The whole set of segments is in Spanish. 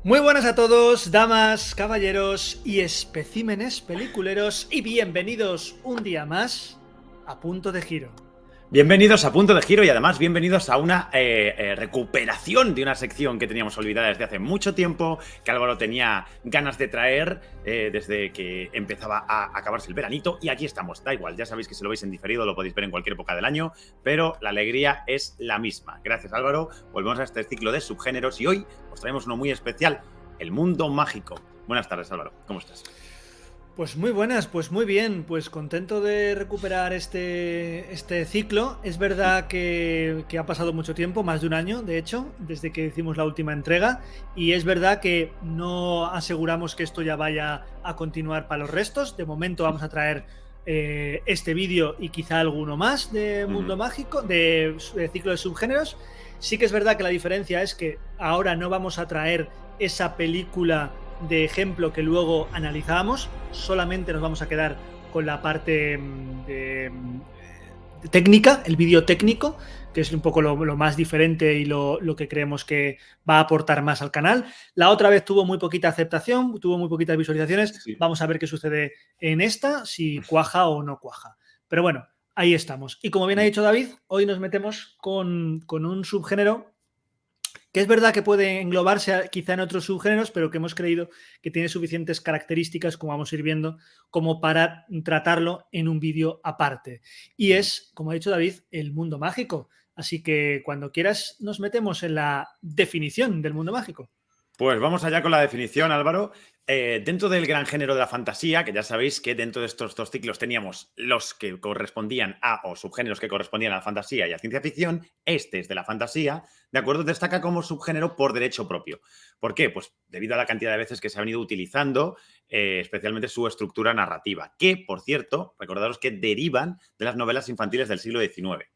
Muy buenas a todos, damas, caballeros y especímenes peliculeros, y bienvenidos un día más a Punto de Giro. Bienvenidos a Punto de Giro y además bienvenidos a una recuperación de una sección que teníamos olvidada desde hace mucho tiempo, que Álvaro tenía ganas de traer desde que empezaba a acabarse el veranito, y aquí estamos. Da igual, ya sabéis que si lo veis en diferido lo podéis ver en cualquier época del año, pero la alegría es la misma. Gracias, Álvaro. Volvemos a este ciclo de subgéneros y hoy os traemos uno muy especial, el mundo mágico. Buenas tardes, Álvaro. ¿Cómo estás? Pues muy buenas, pues muy bien, pues contento de recuperar este ciclo. Es verdad que ha pasado mucho tiempo, más de un año, de hecho, desde que hicimos la última entrega, y es verdad que no aseguramos que esto ya vaya a continuar para los restos. De momento vamos a traer este vídeo y quizá alguno más de Mundo Mágico, de ciclo de subgéneros. Sí que es verdad que la diferencia es que ahora no vamos a traer esa película de ejemplo que luego analizábamos, solamente nos vamos a quedar con la parte de técnica, el vídeo técnico, que es un poco lo más diferente y lo que creemos que va a aportar más al canal. La otra vez tuvo muy poquita aceptación, tuvo muy poquitas visualizaciones. Sí. Vamos a ver qué sucede en esta, si cuaja o no cuaja. Pero bueno, ahí estamos. Y como bien ha dicho David, hoy nos metemos con un subgénero que es verdad que puede englobarse quizá en otros subgéneros, pero que hemos creído que tiene suficientes características, como vamos a ir viendo, como para tratarlo en un vídeo aparte. Y es, como ha dicho David, el mundo mágico. Así que cuando quieras nos metemos en la definición del mundo mágico. Pues vamos allá con la definición, Álvaro. Dentro del gran género de la fantasía, que ya sabéis que dentro de estos dos ciclos teníamos los que correspondían a, o subgéneros que correspondían a la fantasía y a ciencia ficción, este es de la fantasía, ¿de acuerdo? Destaca como subgénero por derecho propio. ¿Por qué? Pues debido a la cantidad de veces que se ha venido utilizando, especialmente su estructura narrativa, que, por cierto, recordaros que derivan de las novelas infantiles del siglo XIX.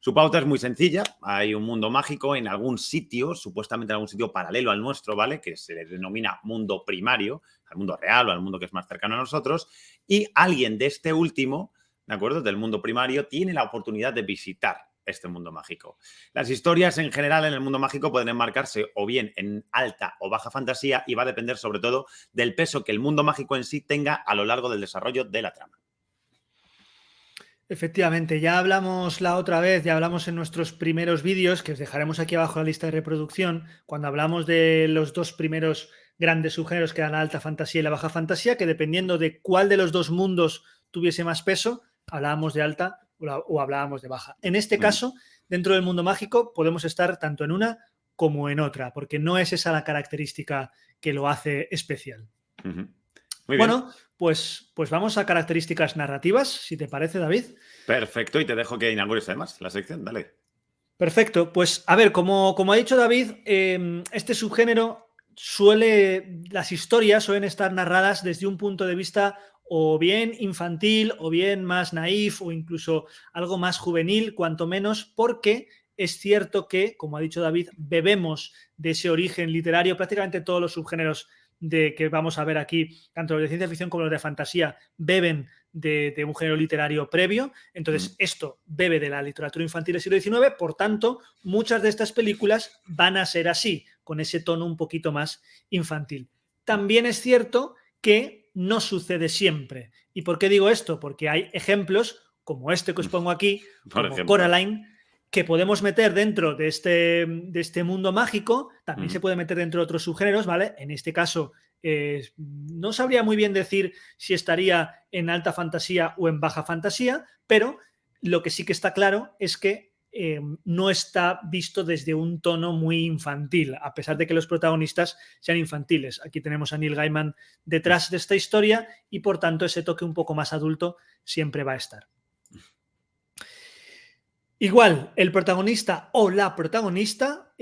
Su pauta es muy sencilla. Hay un mundo mágico en algún sitio, supuestamente en algún sitio paralelo al nuestro, ¿vale? Que se le denomina mundo primario, al mundo real o al mundo que es más cercano a nosotros. Y alguien de este último, ¿de acuerdo? Del mundo primario, tiene la oportunidad de visitar este mundo mágico. Las historias en general en el mundo mágico pueden enmarcarse o bien en alta o baja fantasía, y va a depender sobre todo del peso que el mundo mágico en sí tenga a lo largo del desarrollo de la trama. Efectivamente, ya hablamos la otra vez, ya hablamos en nuestros primeros vídeos, que os dejaremos aquí abajo en la lista de reproducción, cuando hablamos de los dos primeros grandes subgéneros, que eran la alta fantasía y la baja fantasía, que dependiendo de cuál de los dos mundos tuviese más peso, hablábamos de alta o hablábamos de baja. En este caso, dentro del mundo mágico, podemos estar tanto en una como en otra, porque no es esa la característica que lo hace especial. Muy bien. Bueno, pues vamos a características narrativas, si te parece, David. Perfecto, y te dejo que inaugures además la sección. Dale. Perfecto, pues a ver, como ha dicho David, este subgénero las historias suelen estar narradas desde un punto de vista o bien infantil, o bien más naif, o incluso algo más juvenil, cuanto menos, porque es cierto que, como ha dicho David, bebemos de ese origen literario. Prácticamente todos los subgéneros que vamos a ver aquí, tanto los de ciencia ficción como los de fantasía, beben de un género literario previo. Entonces, esto bebe de la literatura infantil del siglo XIX, por tanto, muchas de estas películas van a ser así, con ese tono un poquito más infantil. También es cierto que no sucede siempre. ¿Y por qué digo esto? Porque hay ejemplos como este que os pongo aquí, Por como ejemplo. Coraline, que podemos meter dentro de este mundo mágico. También se puede meter dentro de otros subgéneros, ¿vale? En este caso, no sabría muy bien decir si estaría en alta fantasía o en baja fantasía, pero lo que sí que está claro es que no está visto desde un tono muy infantil, a pesar de que los protagonistas sean infantiles. Aquí tenemos a Neil Gaiman detrás de esta historia y, por tanto, ese toque un poco más adulto siempre va a estar. Igual, el protagonista o la protagonista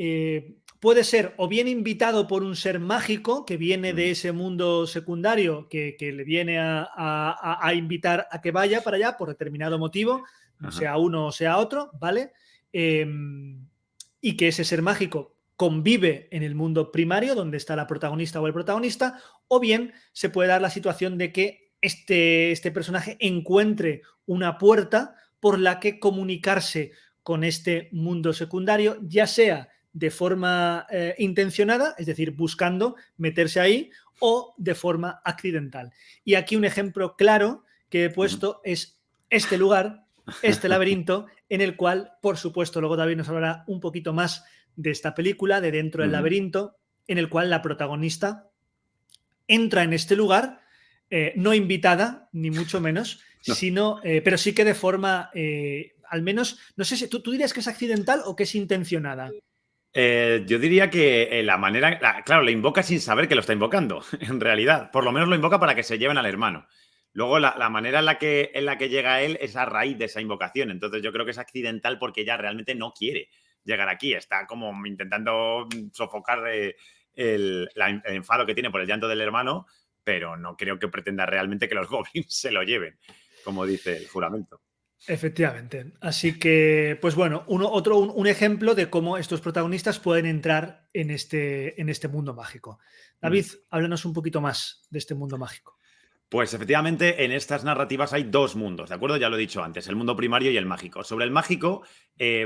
puede ser o bien invitado por un ser mágico que viene de ese mundo secundario, que le viene a invitar a que vaya para allá por determinado motivo, sea uno o sea otro, ¿vale? Y que ese ser mágico convive en el mundo primario, donde está la protagonista o el protagonista, o bien se puede dar la situación de que este personaje encuentre una puerta por la que comunicarse con este mundo secundario, ya sea de forma intencionada, es decir, buscando meterse ahí, o de forma accidental. Y aquí un ejemplo claro que he puesto es este lugar, este laberinto, en el cual, por supuesto, luego David nos hablará un poquito más de esta película, de Dentro del laberinto, en el cual la protagonista entra en este lugar, no invitada, ni mucho menos, No. sino, pero sí que de forma, al menos, no sé si tú dirías que es accidental o que es intencionada. Yo diría que la manera, claro, le invoca sin saber que lo está invocando, en realidad. Por lo menos lo invoca para que se lleven al hermano. Luego, la manera en la que llega él es a raíz de esa invocación. Entonces, yo creo que es accidental porque ella realmente no quiere llegar aquí. Está como intentando sofocar el enfado que tiene por el llanto del hermano, pero no creo que pretenda realmente que los goblins se lo lleven, como dice el juramento. Efectivamente. Así que, pues bueno, un ejemplo de cómo estos protagonistas pueden entrar en este mundo mágico. David, háblanos un poquito más de este mundo mágico. Pues efectivamente, en estas narrativas hay dos mundos, ¿de acuerdo? Ya lo he dicho antes, el mundo primario y el mágico. Sobre el mágico,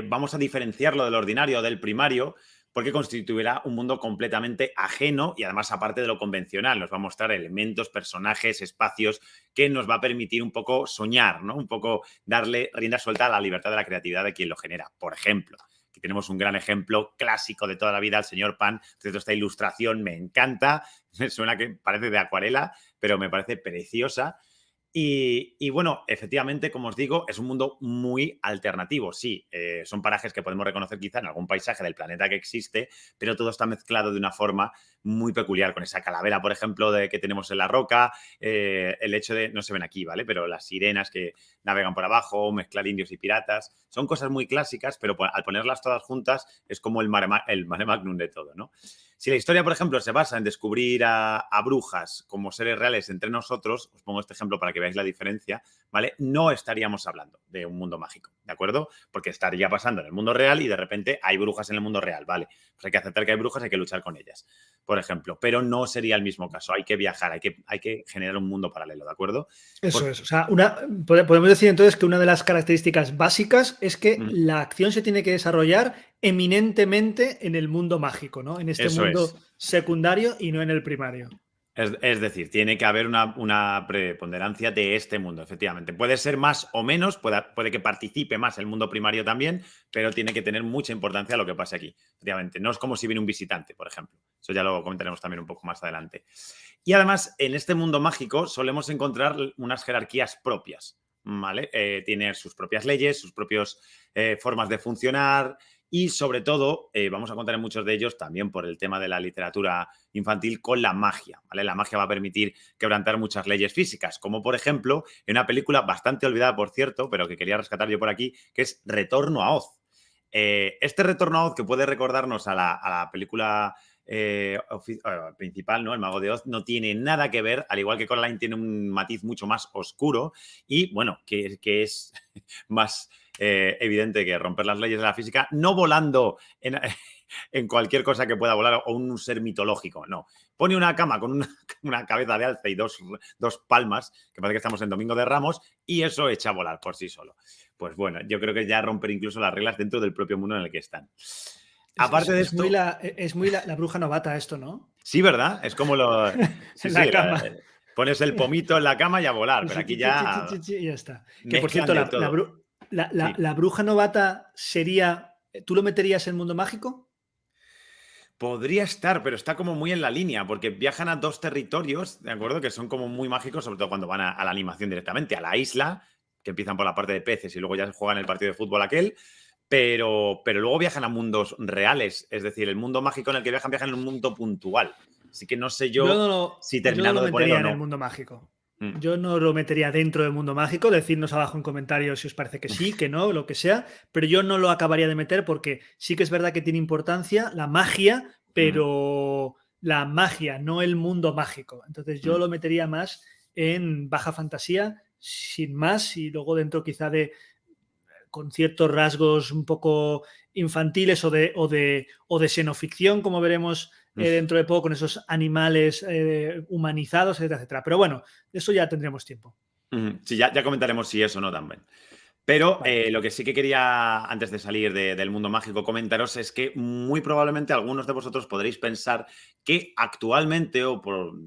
vamos a diferenciarlo del ordinario o del primario, porque constituirá un mundo completamente ajeno y además aparte de lo convencional. Nos va a mostrar elementos, personajes, espacios que nos va a permitir un poco soñar, ¿no? Un poco darle rienda suelta a la libertad de la creatividad de quien lo genera. Por ejemplo, aquí tenemos un gran ejemplo clásico de toda la vida, el señor Pan. Esta ilustración me encanta, me suena que parece de acuarela, pero me parece preciosa. Y bueno, efectivamente, como os digo, es un mundo muy alternativo. Sí, son parajes que podemos reconocer quizá en algún paisaje del planeta que existe, pero todo está mezclado de una forma muy peculiar, con esa calavera, por ejemplo, que tenemos en la roca, el hecho de, no se ven aquí, ¿vale? Pero las sirenas que navegan por abajo, mezclar indios y piratas, son cosas muy clásicas, pero al ponerlas todas juntas es como el mare magnum de todo, ¿no? Si la historia, por ejemplo, se basa en descubrir a brujas como seres reales entre nosotros, os pongo este ejemplo para que veáis la diferencia, ¿vale? No estaríamos hablando de un mundo mágico, ¿de acuerdo? Porque estaría pasando en el mundo real y de repente hay brujas en el mundo real, ¿vale? Pues hay que aceptar que hay brujas, hay que luchar con ellas, por ejemplo. Pero no sería el mismo caso, hay que viajar, hay que generar un mundo paralelo, ¿de acuerdo? Eso es. O sea, podemos decir entonces que una de las características básicas es que la acción se tiene que desarrollar eminentemente en el mundo mágico, ¿no? En este Eso mundo es. secundario y no en el primario. Es decir, tiene que haber una preponderancia de este mundo, efectivamente. Puede ser más o menos, puede que participe más el mundo primario también, pero tiene que tener mucha importancia lo que pase aquí. Efectivamente, no es como si viene un visitante, por ejemplo. Eso ya lo comentaremos también un poco más adelante. Y además, en este mundo mágico solemos encontrar unas jerarquías propias, ¿vale? Tiene sus propias leyes, sus propias formas de funcionar y, sobre todo, vamos a contar en muchos de ellos también por el tema de la literatura infantil con la magia, ¿vale? La magia va a permitir quebrantar muchas leyes físicas, como por ejemplo en una película bastante olvidada, por cierto, pero que quería rescatar yo por aquí, que es Retorno a Oz. Este Retorno a Oz, que puede recordarnos a la película principal, ¿no? El Mago de Oz, no tiene nada que ver, al igual que Coraline tiene un matiz mucho más oscuro y, bueno, que es más evidente que romper las leyes de la física, no volando en cualquier cosa que pueda volar o un ser mitológico, no. Pone una cama con una cabeza de alce y dos palmas, que parece que estamos en Domingo de Ramos, y eso echa a volar por sí solo. Pues bueno, yo creo que ya romper incluso las reglas dentro del propio mundo en el que están. Aparte de esto... Es muy la bruja novata esto, ¿no? Sí, ¿verdad? Es como lo... Sí, En sí, la cama. pones el pomito en la cama y a volar, pero Sí, aquí ya y ya está. Que por mezclan cierto, de todo. Sí. la bruja novata sería. ¿Tú lo meterías en mundo mágico? Podría estar, pero está como muy en la línea, porque viajan a dos territorios, ¿de acuerdo? Que son como muy mágicos, sobre todo cuando van a la animación directamente, a la isla, que empiezan por la parte de peces y luego ya juegan el partido de fútbol aquel, pero luego viajan a mundos reales, es decir, el mundo mágico en el que viajan en un mundo puntual. Así que no sé si Yo no lo terminarlo de poner metería o en el no. mundo mágico. Mm. Yo no lo metería dentro del mundo mágico. Decidnos abajo en comentarios si os parece que sí, que no, lo que sea. Pero yo no lo acabaría de meter porque sí que es verdad que tiene importancia la magia, pero la magia, no el mundo mágico. Entonces yo lo metería más en baja fantasía, sin más, y luego dentro quizá con ciertos rasgos un poco infantiles o de xenoficción, como veremos dentro de poco, con esos animales humanizados, etcétera, etcétera. Pero bueno, de eso ya tendremos tiempo. Sí, ya comentaremos si eso o no también. Pero Vale. lo que sí que quería, antes de salir del mundo mágico, comentaros es que muy probablemente algunos de vosotros podréis pensar que actualmente,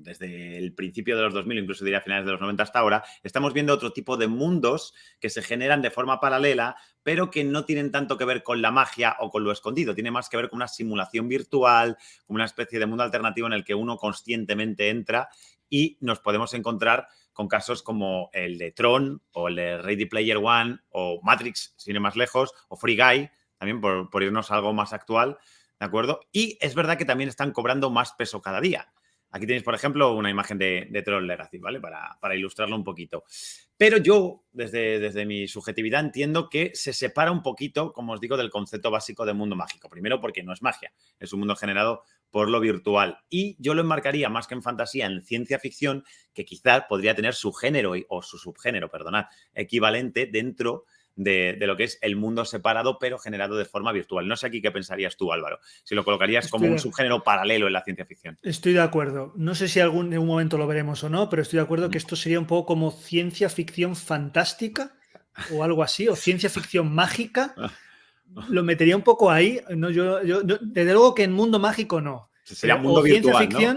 desde el principio de los 2000, incluso diría finales de los 90 hasta ahora, estamos viendo otro tipo de mundos que se generan de forma paralela, pero que no tienen tanto que ver con la magia o con lo escondido. Tiene más que ver con una simulación virtual, con una especie de mundo alternativo en el que uno conscientemente entra y nos podemos encontrar con casos como el de Tron o el de Ready Player One o Matrix, sin ir más lejos, o Free Guy, también por irnos a algo más actual, ¿de acuerdo? Y es verdad que también están cobrando más peso cada día. Aquí tenéis, por ejemplo, una imagen de Tron Legacy, ¿vale? Para ilustrarlo un poquito. Pero yo, desde mi subjetividad, entiendo que se separa un poquito, como os digo, del concepto básico de mundo mágico. Primero, porque no es magia, es un mundo generado por lo virtual. Y yo lo enmarcaría más que en fantasía, en ciencia ficción, que quizás podría tener su género o su subgénero, perdonad, equivalente dentro de lo que es el mundo separado, pero generado de forma virtual. No sé aquí qué pensarías tú, Álvaro, si lo colocarías como Estoy un de, subgénero paralelo en la ciencia ficción. estoy de acuerdo. No sé si en algún momento lo veremos o no, pero estoy de acuerdo que esto sería un poco como ciencia ficción fantástica o algo así, o ciencia ficción mágica. Lo metería un poco ahí. No, desde luego que en mundo mágico no. Sería O mundo ciencia virtual, ¿no? ficción,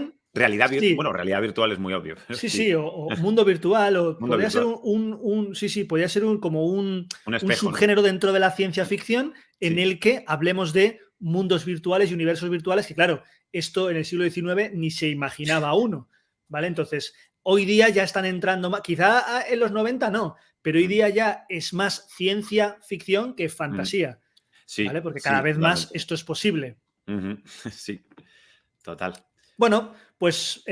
Bueno, sí. realidad virtual es muy obvio. Sí, Sí, sí, o mundo virtual, o mundo podría ser virtual. sí, sí, podría ser como Un un espejo, ¿no? subgénero dentro de la ciencia ficción en Sí. el que hablemos de mundos virtuales y universos virtuales, que claro, esto en el siglo XIX ni se imaginaba uno, ¿vale? Entonces, hoy día ya están entrando más, quizá en los 90 no, pero hoy Mm, día ya es más ciencia ficción que mm. fantasía, ¿vale? Sí, Porque cada sí, vez más totalmente. esto es posible. Ujú. Sí, total. Bueno, pues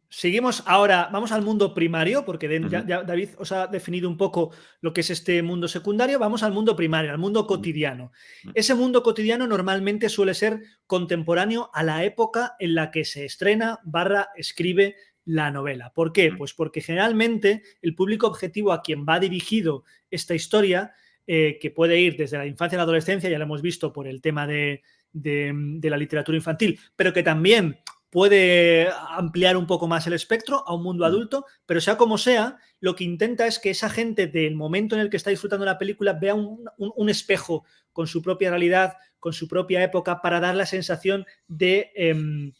seguimos ahora, vamos al mundo primario, porque Ujú, ya David os ha definido un poco lo que es este mundo secundario, vamos al mundo primario, al mundo ujú, cotidiano. mm, Ese mundo cotidiano normalmente suele ser contemporáneo a la época en la que se estrena barra escribe la novela. ¿Por qué? mm, Pues porque generalmente el público objetivo a quien va dirigido esta historia, que puede ir desde la infancia a la adolescencia, ya lo hemos visto por el tema de la literatura infantil, pero que también puede ampliar un poco más el espectro a un mundo mm, adulto, pero sea como sea, lo que intenta es que esa gente del momento en el que está disfrutando la película vea un espejo con su propia realidad, con su propia época, para dar la sensación de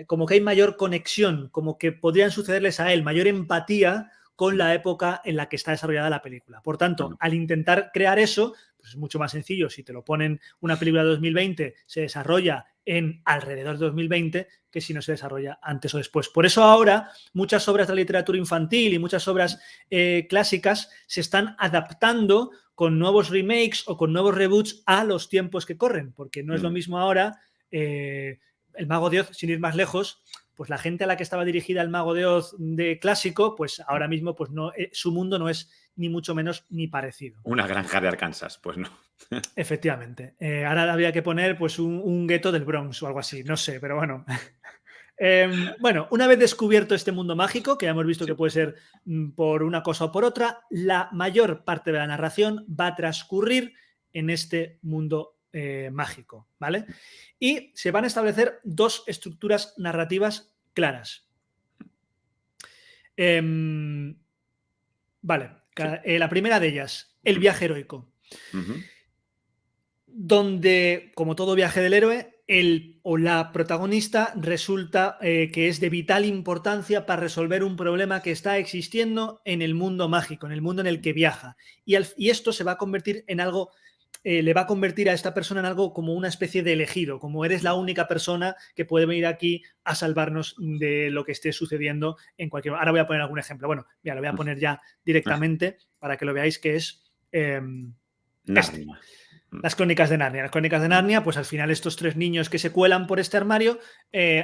como que hay mayor conexión, como que podrían sucederles a él, mayor empatía con mm, la época en la que está desarrollada la película. Por tanto, mm. al intentar crear eso, pues es mucho más sencillo. Si te lo ponen una película de 2020, se desarrolla en alrededor de 2020 que si no se desarrolla antes o después. Por eso ahora muchas obras de la literatura infantil y muchas obras clásicas se están adaptando con nuevos remakes o con nuevos reboots a los tiempos que corren, porque no es lo Mm. mismo ahora el Mago de Oz, sin ir más lejos, pues la gente a la que estaba dirigida el Mago de Oz de clásico, pues ahora mismo pues no, su mundo no es ni mucho menos ni parecido. Una granja de Arkansas, pues no. Efectivamente. Ahora habría que poner pues un gueto del Bronx o algo así, no sé, pero bueno. Bueno, una vez descubierto este mundo mágico, que ya hemos visto que Sí. puede ser por una cosa o por otra, la mayor parte de la narración va a transcurrir en este mundo mágico, ¿vale? Y se van a establecer dos estructuras narrativas claras. Em, vale, Sí. la primera de ellas, el Mm, viaje heroico, ujú, donde, como todo viaje del héroe, el o la protagonista resulta que es de vital importancia para resolver un problema que está existiendo en el mundo mágico, en el mundo en el que viaja. Y esto se va a convertir en algo, le va a convertir a esta persona en algo como una especie de elegido, como eres la única persona que puede venir aquí a salvarnos de lo que esté sucediendo en cualquier... Ahora voy a poner algún ejemplo. Bueno, mira, lo voy a poner ya directamente para que lo veáis que es este. Narnia. Mm, Las crónicas de Narnia. Las crónicas de mm, Narnia, pues al final estos tres niños que se cuelan por este armario,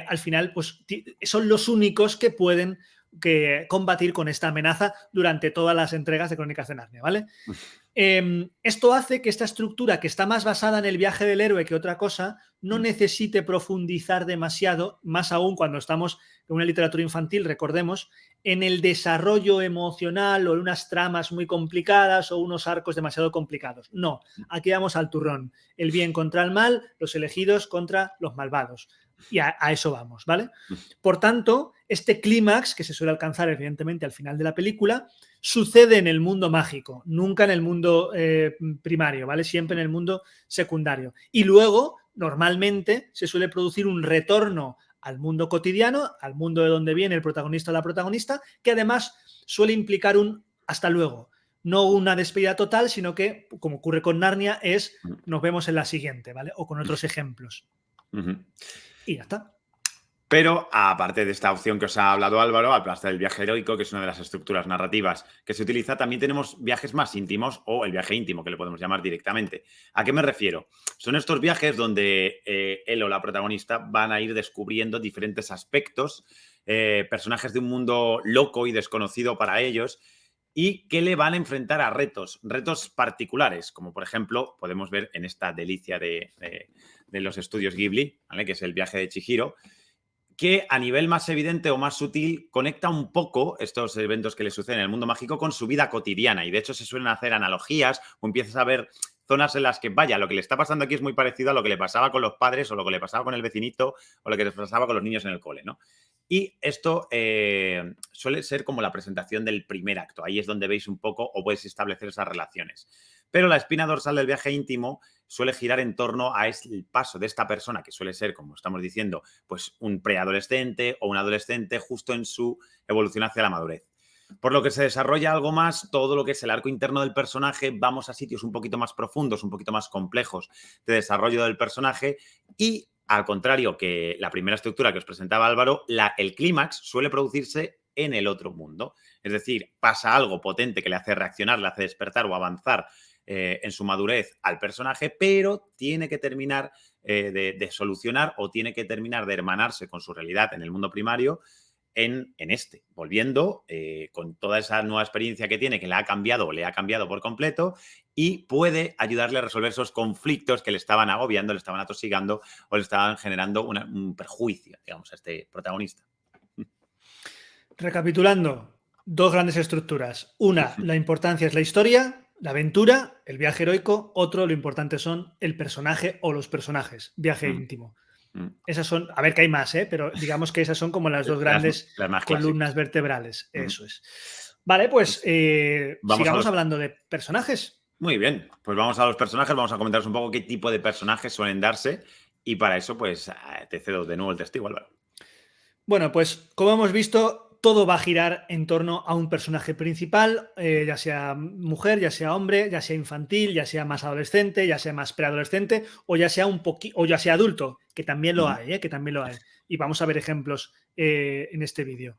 al final pues son los únicos que pueden combatir con esta amenaza durante todas las entregas de Crónicas de Narnia, ¿vale? Esto hace que esta estructura, que está más basada en el viaje del héroe que otra cosa, no necesite profundizar demasiado, más aún cuando estamos en una literatura infantil, recordemos, en el desarrollo emocional o en unas tramas muy complicadas o unos arcos demasiado complicados. No, aquí vamos al turrón. El bien contra el mal, los elegidos contra los malvados. Y a eso vamos, ¿vale? Por tanto, este clímax, que se suele alcanzar evidentemente al final de la película, sucede en el mundo mágico, nunca en el mundo primario, ¿vale? Siempre en el mundo secundario. Y luego, normalmente, se suele producir un retorno al mundo cotidiano, al mundo de donde viene el protagonista o la protagonista, que además suele implicar un hasta luego. No una despedida total, sino que, como ocurre con Narnia, es nos vemos en la siguiente, ¿vale? O con otros ejemplos. Y ya está. Pero, aparte de esta opción que os ha hablado Álvaro, aparte del viaje heroico, que es una de las estructuras narrativas que se utiliza, también tenemos viajes más íntimos o el viaje íntimo, que le podemos llamar directamente. ¿A qué me refiero? Son estos viajes donde él o la protagonista van a ir descubriendo diferentes aspectos, personajes de un mundo loco y desconocido para ellos, y que le van a enfrentar a retos particulares, como por ejemplo podemos ver en esta delicia de los estudios Ghibli, ¿vale? Que es el viaje de Chihiro, que a nivel más evidente o más sutil conecta un poco estos eventos que le suceden en el mundo mágico con su vida cotidiana, y de hecho se suelen hacer analogías o empiezas a ver zonas en las que, vaya, lo que le está pasando aquí es muy parecido a lo que le pasaba con los padres o lo que le pasaba con el vecinito o lo que les pasaba con los niños en el cole, ¿no? Y esto suele ser como la presentación del primer acto. Ahí es donde veis un poco o podéis establecer esas relaciones. Pero la espina dorsal del viaje íntimo suele girar en torno a el paso de esta persona, que suele ser, como estamos diciendo, pues un preadolescente o un adolescente justo en su evolución hacia la madurez. Por lo que se desarrolla algo más todo lo que es el arco interno del personaje, vamos a sitios un poquito más profundos, un poquito más complejos de desarrollo del personaje y, al contrario que la primera estructura que os presentaba Álvaro, el clímax suele producirse en el otro mundo. Es decir, pasa algo potente que le hace reaccionar, le hace despertar o avanzar en su madurez al personaje, pero tiene que terminar de solucionar o tiene que terminar de hermanarse con su realidad en el mundo primario en este, volviendo con toda esa nueva experiencia que tiene, que le ha cambiado o le ha cambiado por completo, y puede ayudarle a resolver esos conflictos que le estaban agobiando, le estaban atosigando o le estaban generando un perjuicio, digamos, a este protagonista. Recapitulando, dos grandes estructuras. Una, la importancia es la historia, la aventura, el viaje heroico. Otro, lo importante son el personaje o los personajes, viaje íntimo. Esas son, a ver que hay más, pero digamos que esas son como las dos grandes las más columnas vertebrales. Eso es. Vale, pues sigamos hablando de personajes. Muy bien, pues vamos a los personajes, vamos a comentaros un poco qué tipo de personajes suelen darse y para eso pues te cedo de nuevo el testigo, Álvaro. Bueno, pues como hemos visto, todo va a girar en torno a un personaje principal, ya sea mujer, ya sea hombre, ya sea infantil, ya sea más adolescente, ya sea más preadolescente o ya sea o ya sea adulto, que también lo hay, que también lo hay. Y vamos a ver ejemplos en este vídeo.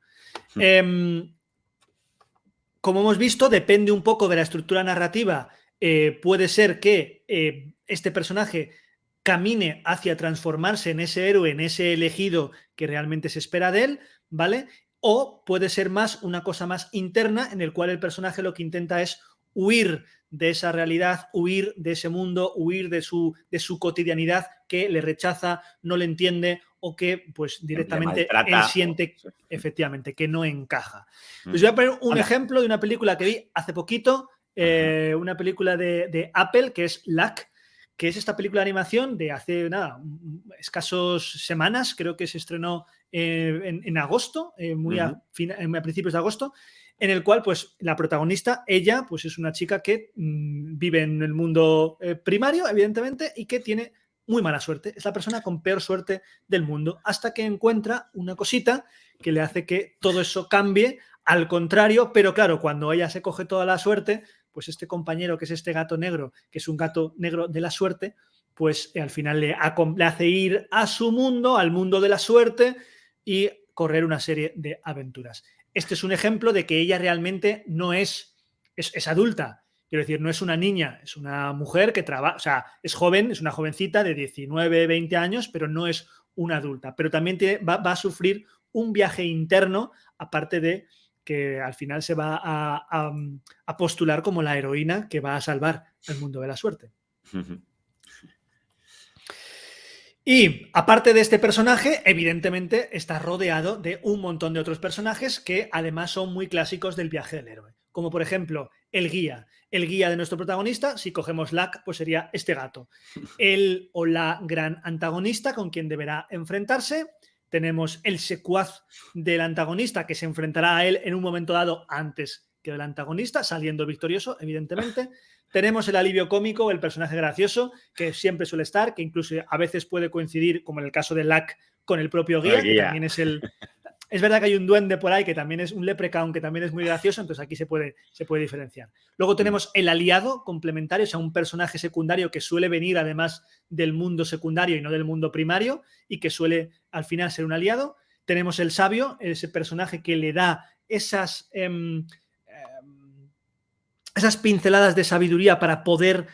Como hemos visto, depende un poco de la estructura narrativa. Puede ser que este personaje camine hacia transformarse en ese héroe, en ese elegido que realmente se espera de él, ¿vale? O puede ser más una cosa más interna en el cual el personaje lo que intenta es huir de esa realidad, huir de ese mundo, huir de su cotidianidad que le rechaza, no le entiende o que pues directamente él siente efectivamente que no encaja. Les voy a poner un ejemplo de una película que vi hace poquito, una película de Apple que es Luck, que es esta película de animación de hace nada, escasos semanas, creo que se estrenó en agosto, muy a principios de agosto, en el cual pues la protagonista, ella pues es una chica que vive en el mundo primario, evidentemente, y que tiene muy mala suerte, es la persona con peor suerte del mundo, hasta que encuentra una cosita que le hace que todo eso cambie al contrario, pero claro, cuando ella se coge toda la suerte, pues este compañero que es este gato negro, que es un gato negro de la suerte, pues al final le hace ir a su mundo, al mundo de la suerte y correr una serie de aventuras. Este es un ejemplo de que ella realmente no es adulta, quiero decir, no es una niña, es una mujer que trabaja, o sea, es joven, es una jovencita de 19, 20 años, pero no es una adulta, pero también va a sufrir un viaje interno, aparte de que al final se va a postular como la heroína que va a salvar el mundo de la suerte. Y aparte de este personaje, evidentemente está rodeado de un montón de otros personajes que además son muy clásicos del viaje del héroe. Como por ejemplo el guía. El guía de nuestro protagonista, si cogemos Lack, pues sería este gato. El o la gran antagonista con quien deberá enfrentarse. Tenemos el secuaz del antagonista que se enfrentará a él en un momento dado antes que el antagonista, saliendo victorioso, evidentemente. Tenemos el alivio cómico, el personaje gracioso, que siempre suele estar, que incluso a veces puede coincidir, como en el caso de Lack, con el propio Con el guía, que guía. también es el... Es verdad que hay un duende por ahí que también es un leprechaun, que también es muy gracioso, entonces aquí se puede diferenciar. Luego tenemos el aliado complementario, o sea, un personaje secundario que suele venir además del mundo secundario y no del mundo primario, y que suele al final ser un aliado. Tenemos el sabio, ese personaje que le da esas pinceladas de sabiduría para poder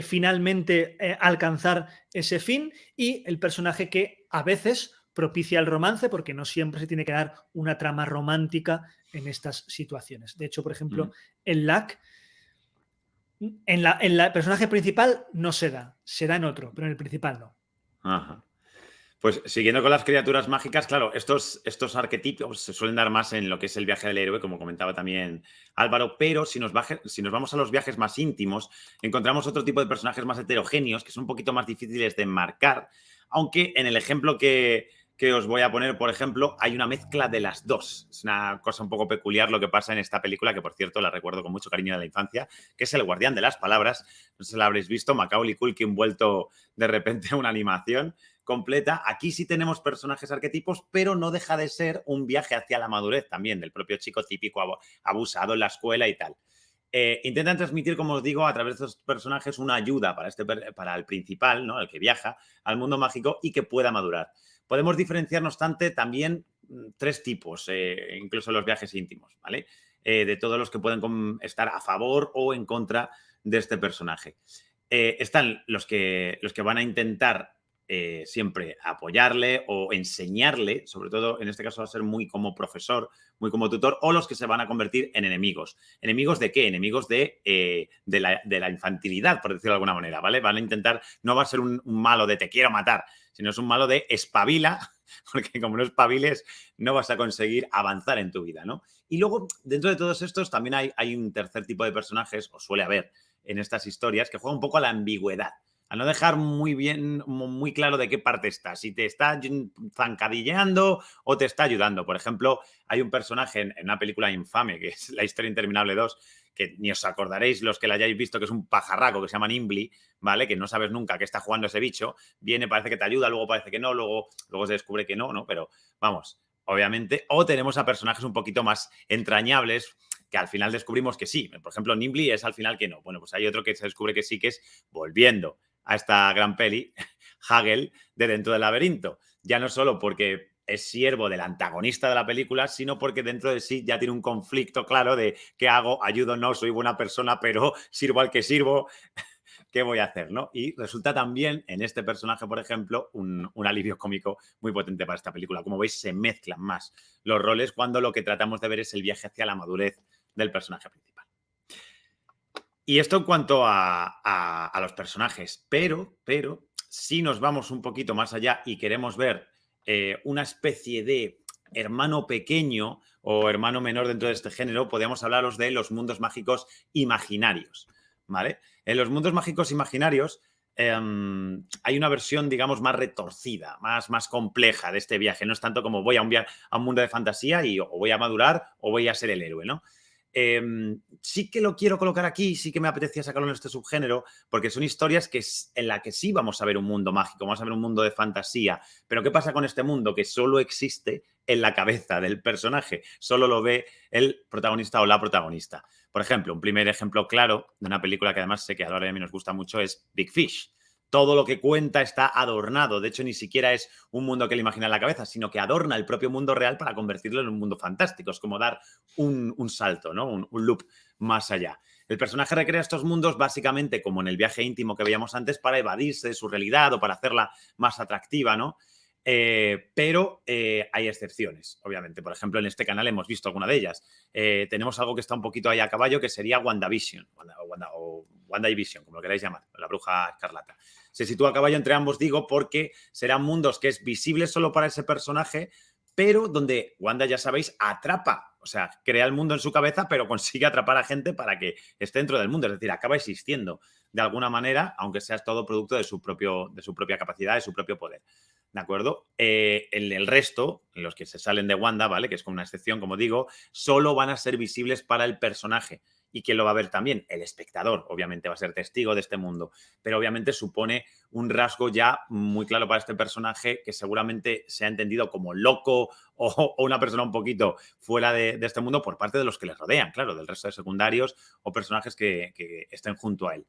finalmente alcanzar ese fin, y el personaje que a veces propicia el romance, porque no siempre se tiene que dar una trama romántica en estas situaciones. De hecho, por ejemplo, en Lack, en el personaje principal no se da en otro, pero en el principal no. Ajá. Pues siguiendo con las criaturas mágicas, claro, estos arquetipos se suelen dar más en lo que es el viaje del héroe, como comentaba también Álvaro, pero si nos vamos a los viajes más íntimos, encontramos otro tipo de personajes más heterogéneos, que son un poquito más difíciles de enmarcar, aunque en el ejemplo que os voy a poner, por ejemplo, hay una mezcla de las dos. Es una cosa un poco peculiar lo que pasa en esta película, que por cierto la recuerdo con mucho cariño de la infancia, que es El Guardián de las Palabras. No sé si la habréis visto, Macaulay Culkin vuelto de repente a una animación completa. Aquí sí tenemos personajes arquetipos, pero no deja de ser un viaje hacia la madurez también del propio chico típico abusado en la escuela y tal. Intentan transmitir, como os digo, a través de estos personajes una ayuda para el principal, ¿no? El que viaja al mundo mágico y que pueda madurar. Podemos diferenciar, no obstante, también tres tipos, incluso en los viajes íntimos, ¿vale? De todos los que pueden estar a favor o en contra de este personaje. Están los que van a intentar siempre apoyarle o enseñarle, sobre todo en este caso va a ser muy como profesor, muy como tutor, o los que se van a convertir en enemigos. ¿Enemigos de qué? Enemigos de la infantilidad, por decirlo de alguna manera, ¿vale? Van a intentar, no va a ser un malo de te quiero matar, sino es un malo de espabila, porque como no espabiles, no vas a conseguir avanzar en tu vida, ¿no? Y luego, dentro de todos estos, también hay un tercer tipo de personajes, o suele haber en estas historias, que juega un poco a la ambigüedad, a no dejar muy bien, muy claro de qué parte está, si te está zancadilleando o te está ayudando. Por ejemplo, hay un personaje en una película infame, que es La historia interminable 2, que ni os acordaréis los que la hayáis visto, que es un pajarraco que se llama Nimble, ¿vale? Que no sabes nunca qué está jugando ese bicho, viene, parece que te ayuda, luego parece que no, luego se descubre que no, ¿no? Pero vamos, obviamente, o tenemos a personajes un poquito más entrañables, que al final descubrimos que sí. Por ejemplo, Nimble es al final que no. Bueno, pues hay otro que se descubre que sí, que es volviendo a esta gran peli, Hagel, de Dentro del Laberinto. Ya no solo porque es siervo del antagonista de la película, sino porque dentro de sí ya tiene un conflicto claro de qué hago, ayudo, no, soy buena persona, pero sirvo al que sirvo, ¿qué voy a hacer? ¿No? Y resulta también en este personaje, por ejemplo, un alivio cómico muy potente para esta película. Como veis, se mezclan más los roles cuando lo que tratamos de ver es el viaje hacia la madurez del personaje principal. Y esto en cuanto a los personajes, pero si nos vamos un poquito más allá y queremos ver una especie de hermano pequeño o hermano menor dentro de este género, podemos hablaros de los mundos mágicos imaginarios, ¿vale? En los mundos mágicos imaginarios hay una versión, digamos, más retorcida, más compleja de este viaje. No es tanto como voy a a un mundo de fantasía y o voy a madurar o voy a ser el héroe, ¿no? Sí que lo quiero colocar aquí, sí que me apetecía sacarlo en este subgénero, porque son historias en la que sí vamos a ver un mundo mágico, vamos a ver un mundo de fantasía. Pero ¿qué pasa con este mundo? Que solo existe en la cabeza del personaje, solo lo ve el protagonista o la protagonista. Por ejemplo, un primer ejemplo claro de una película que además sé que a Laura y a mí nos gusta mucho es Big Fish. Todo lo que cuenta está adornado. De hecho, ni siquiera es un mundo que le imagina en la cabeza, sino que adorna el propio mundo real para convertirlo en un mundo fantástico. Es como dar un salto, ¿no? Un loop más allá. El personaje recrea estos mundos básicamente como en el viaje íntimo que veíamos antes para evadirse de su realidad o para hacerla más atractiva, ¿no? Pero hay excepciones, obviamente. Por ejemplo, en este canal hemos visto alguna de ellas. Tenemos algo que está un poquito ahí a caballo, que sería WandaVision. Wanda y Vision, como lo queráis llamar, la bruja escarlata. Se sitúa a caballo entre ambos, digo, porque serán mundos que es visible solo para ese personaje, pero donde Wanda, ya sabéis, atrapa, o sea, crea el mundo en su cabeza, pero consigue atrapar a gente para que esté dentro del mundo, es decir, acaba existiendo de alguna manera, aunque sea todo producto de su propia capacidad, de su propio poder. ¿De acuerdo? El resto, los que se salen de Wanda, ¿vale? Que es como una excepción, como digo, solo van a ser visibles para el personaje. ¿Y quién lo va a ver también? El espectador, obviamente, va a ser testigo de este mundo. Pero obviamente supone un rasgo ya muy claro para este personaje que seguramente se ha entendido como loco o una persona un poquito fuera de este mundo por parte de los que le rodean, claro, del resto de secundarios o personajes que estén junto a él.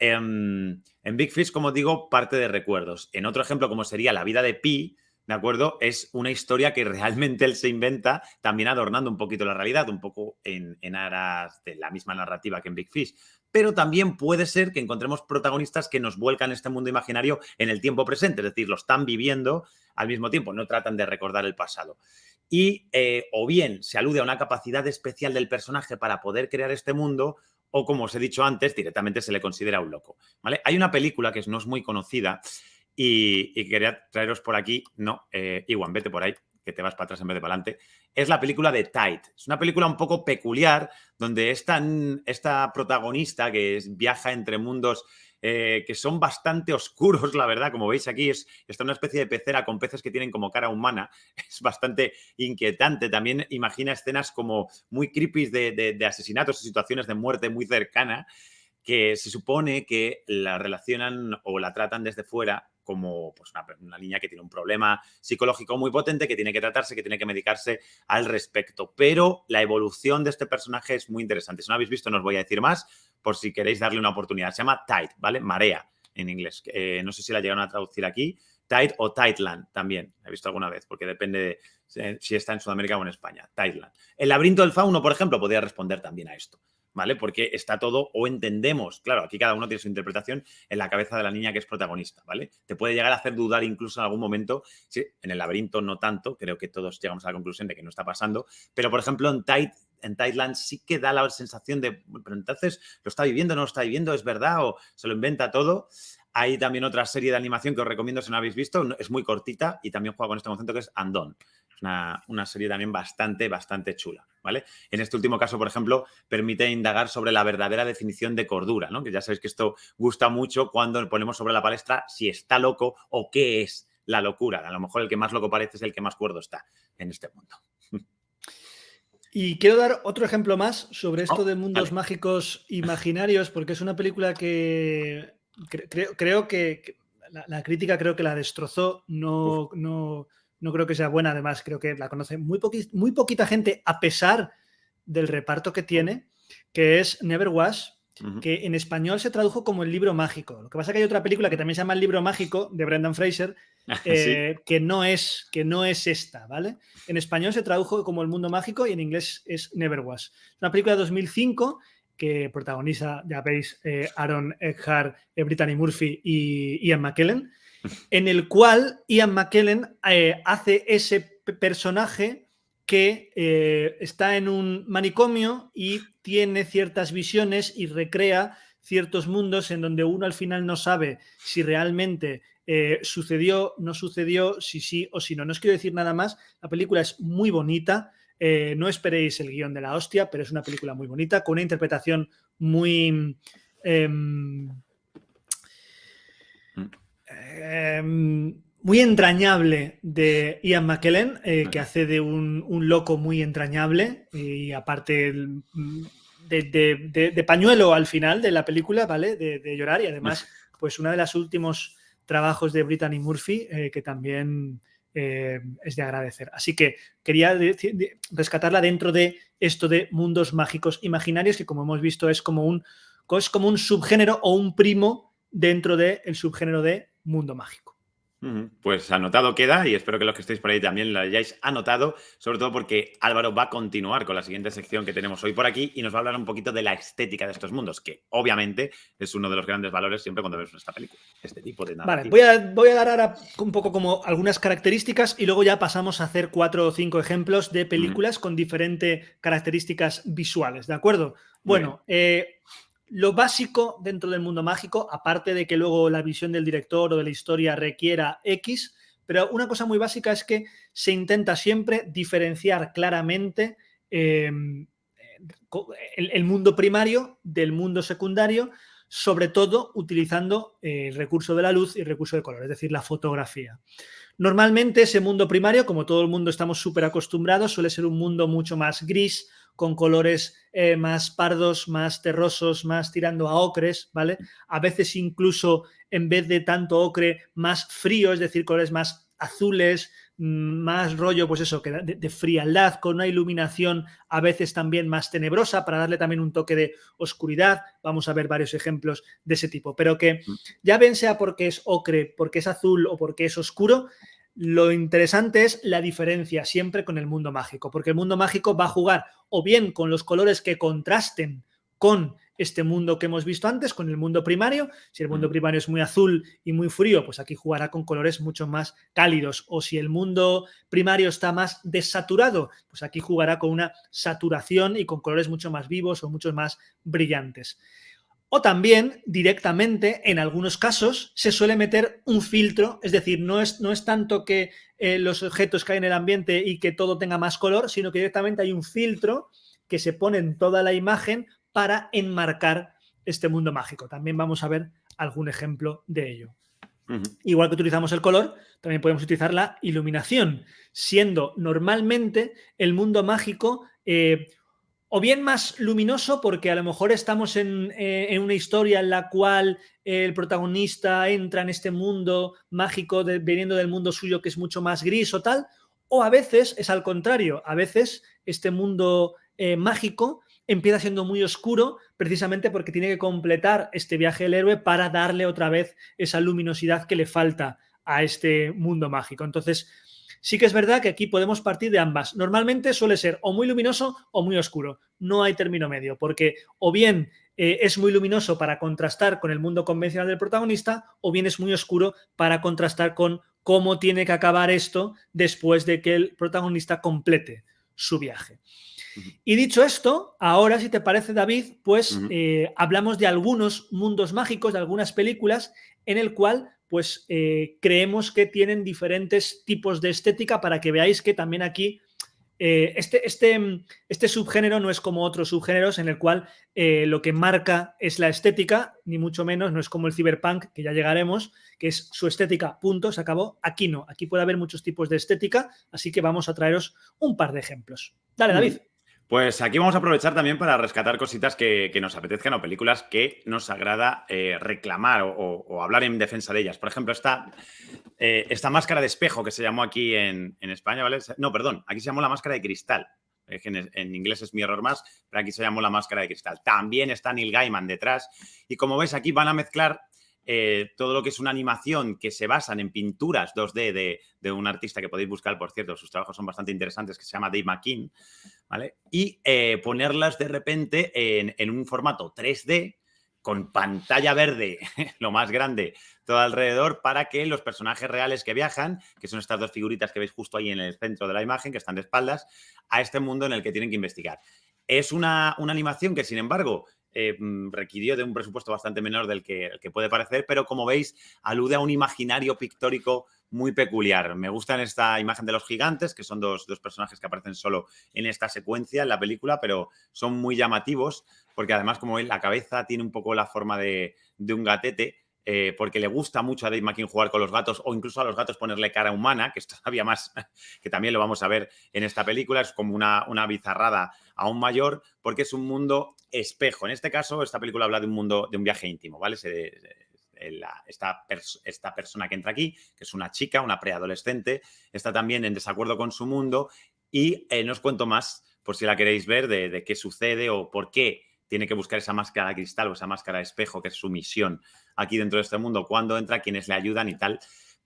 En Big Fish, como digo, parte de recuerdos. En otro ejemplo, como sería La vida de Pi, ¿de acuerdo? Es una historia que realmente él se inventa, también adornando un poquito la realidad, un poco en aras de la misma narrativa que en Big Fish. Pero también puede ser que encontremos protagonistas que nos vuelcan este mundo imaginario en el tiempo presente, es decir, lo están viviendo al mismo tiempo, no tratan de recordar el pasado. Y o bien se alude a una capacidad especial del personaje para poder crear este mundo, o como os he dicho antes, directamente se le considera un loco, ¿vale? Hay una película que no es muy conocida y quería traeros por aquí, no, Iwan, vete por ahí, que te vas para atrás en vez de para adelante. Es la película de Tide. Es una película un poco peculiar donde esta protagonista que viaja entre mundos que son bastante oscuros, la verdad, como veis aquí, está una especie de pecera con peces que tienen como cara humana, es bastante inquietante. También imagina escenas como muy creepy de asesinatos y situaciones de muerte muy cercana, que se supone que la relacionan o la tratan desde fuera como pues una niña que tiene un problema psicológico muy potente, que tiene que tratarse, que tiene que medicarse al respecto. Pero la evolución de este personaje es muy interesante. Si no lo habéis visto, no os voy a decir más, por si queréis darle una oportunidad. Se llama Tide, ¿vale? Marea en inglés. No sé si la llegaron a traducir aquí. Tide o Tideland también. He visto alguna vez, porque depende de si está en Sudamérica o en España. Tideland. El laberinto del fauno, por ejemplo, podría responder también a esto, ¿vale? Porque está todo, o entendemos, claro, aquí cada uno tiene su interpretación en la cabeza de la niña que es protagonista, ¿vale? Te puede llegar a hacer dudar incluso en algún momento, sí, en el laberinto no tanto, creo que todos llegamos a la conclusión de que no está pasando, pero por ejemplo en Tideland sí que da la sensación de, pero entonces, ¿lo está viviendo, no lo está viviendo, es verdad o se lo inventa todo? Hay también otra serie de animación que os recomiendo si no habéis visto, es muy cortita y también juega con este concepto que es Andon. Es una serie también bastante chula, ¿vale? En este último caso, por ejemplo, permite indagar sobre la verdadera definición de cordura, ¿no? Que ya sabéis que esto gusta mucho cuando ponemos sobre la palestra si está loco o qué es la locura. A lo mejor el que más loco parece es el que más cuerdo está en este mundo. Y quiero dar otro ejemplo más sobre esto de mundos mágicos imaginarios, porque es una película que creo que la crítica creo que la destrozó. No creo que sea buena, además creo que la conoce muy poquita gente, a pesar del reparto que tiene, que es Never Was, que en español se tradujo como El libro mágico. Lo que pasa es que hay otra película que también se llama El libro mágico, de Brendan Fraser, ¿Sí? que no es esta, ¿vale? En español se tradujo como El mundo mágico y en inglés es Never Was. Es una película de 2005 que protagoniza, ya veis, Aaron Eckhart, Brittany Murphy y Ian McKellen, en el cual Ian McKellen hace ese personaje que está en un manicomio y tiene ciertas visiones y recrea ciertos mundos en donde uno al final no sabe si realmente sucedió, no sucedió, si sí o si no. No os quiero decir nada más. La película es muy bonita. No esperéis el guión de la hostia, pero es una película muy bonita, con una interpretación muy... muy entrañable de Ian McKellen, que hace de un loco muy entrañable y aparte de pañuelo al final de la película, ¿vale? De llorar, y además pues uno de los últimos trabajos de Brittany Murphy que también es de agradecer. Así que quería rescatarla dentro de esto de mundos mágicos imaginarios, que como hemos visto es como un subgénero o un primo dentro del subgénero de mundo mágico. Pues anotado queda y espero que los que estéis por ahí también lo hayáis anotado, sobre todo porque Álvaro va a continuar con la siguiente sección que tenemos hoy por aquí y nos va a hablar un poquito de la estética de estos mundos, que obviamente es uno de los grandes valores siempre cuando vemos esta película, este tipo de narrativa. Vale, voy a dar ahora un poco como algunas características y luego ya pasamos a hacer 4 o 5 ejemplos de películas con diferentes características visuales, ¿de acuerdo? Bueno, lo básico dentro del mundo mágico, aparte de que luego la visión del director o de la historia requiera X, pero una cosa muy básica es que se intenta siempre diferenciar claramente eh, el mundo primario del mundo secundario, sobre todo utilizando el recurso de la luz y el recurso de color, es decir, la fotografía. Normalmente ese mundo primario, como todo el mundo estamos súper acostumbrados, suele ser un mundo mucho más gris, con colores más pardos, más terrosos, más tirando a ocres, ¿vale? A veces incluso en vez de tanto ocre, más frío, es decir, colores más azules, más rollo, pues eso, que de frialdad, con una iluminación a veces también más tenebrosa, para darle también un toque de oscuridad. Vamos a ver varios ejemplos de ese tipo, pero que ya bien sea porque es ocre, porque es azul o porque es oscuro, lo interesante es la diferencia siempre con el mundo mágico, porque el mundo mágico va a jugar o bien con los colores que contrasten con este mundo que hemos visto antes, con el mundo primario. Si el mundo primario es muy azul y muy frío, pues aquí jugará con colores mucho más cálidos. O si el mundo primario está más desaturado, pues aquí jugará con una saturación y con colores mucho más vivos o mucho más brillantes. O también, directamente, en algunos casos, se suele meter un filtro, es decir, no es tanto que los objetos caen en el ambiente y que todo tenga más color, sino que directamente hay un filtro que se pone en toda la imagen para enmarcar este mundo mágico. También vamos a ver algún ejemplo de ello. Igual que utilizamos el color, también podemos utilizar la iluminación, siendo normalmente el mundo mágico o bien más luminoso, porque a lo mejor estamos en una historia en la cual el protagonista entra en este mundo mágico viniendo del mundo suyo, que es mucho más gris o tal, o a veces es al contrario, a veces este mundo mágico empieza siendo muy oscuro precisamente porque tiene que completar este viaje del héroe para darle otra vez esa luminosidad que le falta a este mundo mágico. Entonces, sí que es verdad que aquí podemos partir de ambas. Normalmente suele ser o muy luminoso o muy oscuro. No hay término medio, porque o bien es muy luminoso para contrastar con el mundo convencional del protagonista, o bien es muy oscuro para contrastar con cómo tiene que acabar esto después de que el protagonista complete su viaje. Y dicho esto, ahora, si te parece, David, pues hablamos de algunos mundos mágicos, de algunas películas en el cual pues creemos que tienen diferentes tipos de estética, para que veáis que también aquí este subgénero no es como otros subgéneros en el cual lo que marca es la estética, ni mucho menos, no es como el cyberpunk, que ya llegaremos, que es su estética, punto, se acabó. Aquí no, aquí puede haber muchos tipos de estética, así que vamos a traeros un par de ejemplos. Dale, David. Pues aquí vamos a aprovechar también para rescatar cositas que nos apetezcan o películas que nos agrada reclamar o hablar en defensa de ellas. Por ejemplo, esta máscara de espejo que se llamó aquí en España, ¿vale? No, perdón, aquí se llamó la máscara de cristal. En inglés es Mirror Mask, pero aquí se llamó la máscara de cristal. También está Neil Gaiman detrás. Y como ves, aquí van a mezclar todo lo que es una animación que se basan en pinturas 2D de un artista que podéis buscar, por cierto, sus trabajos son bastante interesantes, que se llama Dave McKean, ¿vale? Y ponerlas de repente en un formato 3D con pantalla verde, lo más grande, todo alrededor, para que los personajes reales que viajan, que son estas dos figuritas que veis justo ahí en el centro de la imagen, que están de espaldas, a este mundo en el que tienen que investigar. Es una animación que, sin embargo, requirió de un presupuesto bastante menor del que puede parecer, pero como veis, alude a un imaginario pictórico muy peculiar. Me gusta en esta imagen de los gigantes, que son dos personajes que aparecen solo en esta secuencia en la película, pero son muy llamativos, porque además, como veis, la cabeza tiene un poco la forma de un gatete, porque le gusta mucho a Dave McKean jugar con los gatos, o incluso a los gatos ponerle cara humana, que es todavía más, que también lo vamos a ver en esta película, es como una bizarrada aún mayor, porque es un mundo espejo. En este caso, esta película habla de un mundo, de un viaje íntimo, ¿vale? Esta persona que entra aquí, que es una chica, una preadolescente, está también en desacuerdo con su mundo y no os cuento más, por si la queréis ver, de qué sucede o por qué tiene que buscar esa máscara de cristal o esa máscara de espejo, que es su misión aquí dentro de este mundo, cuándo entra, quiénes le ayudan y tal.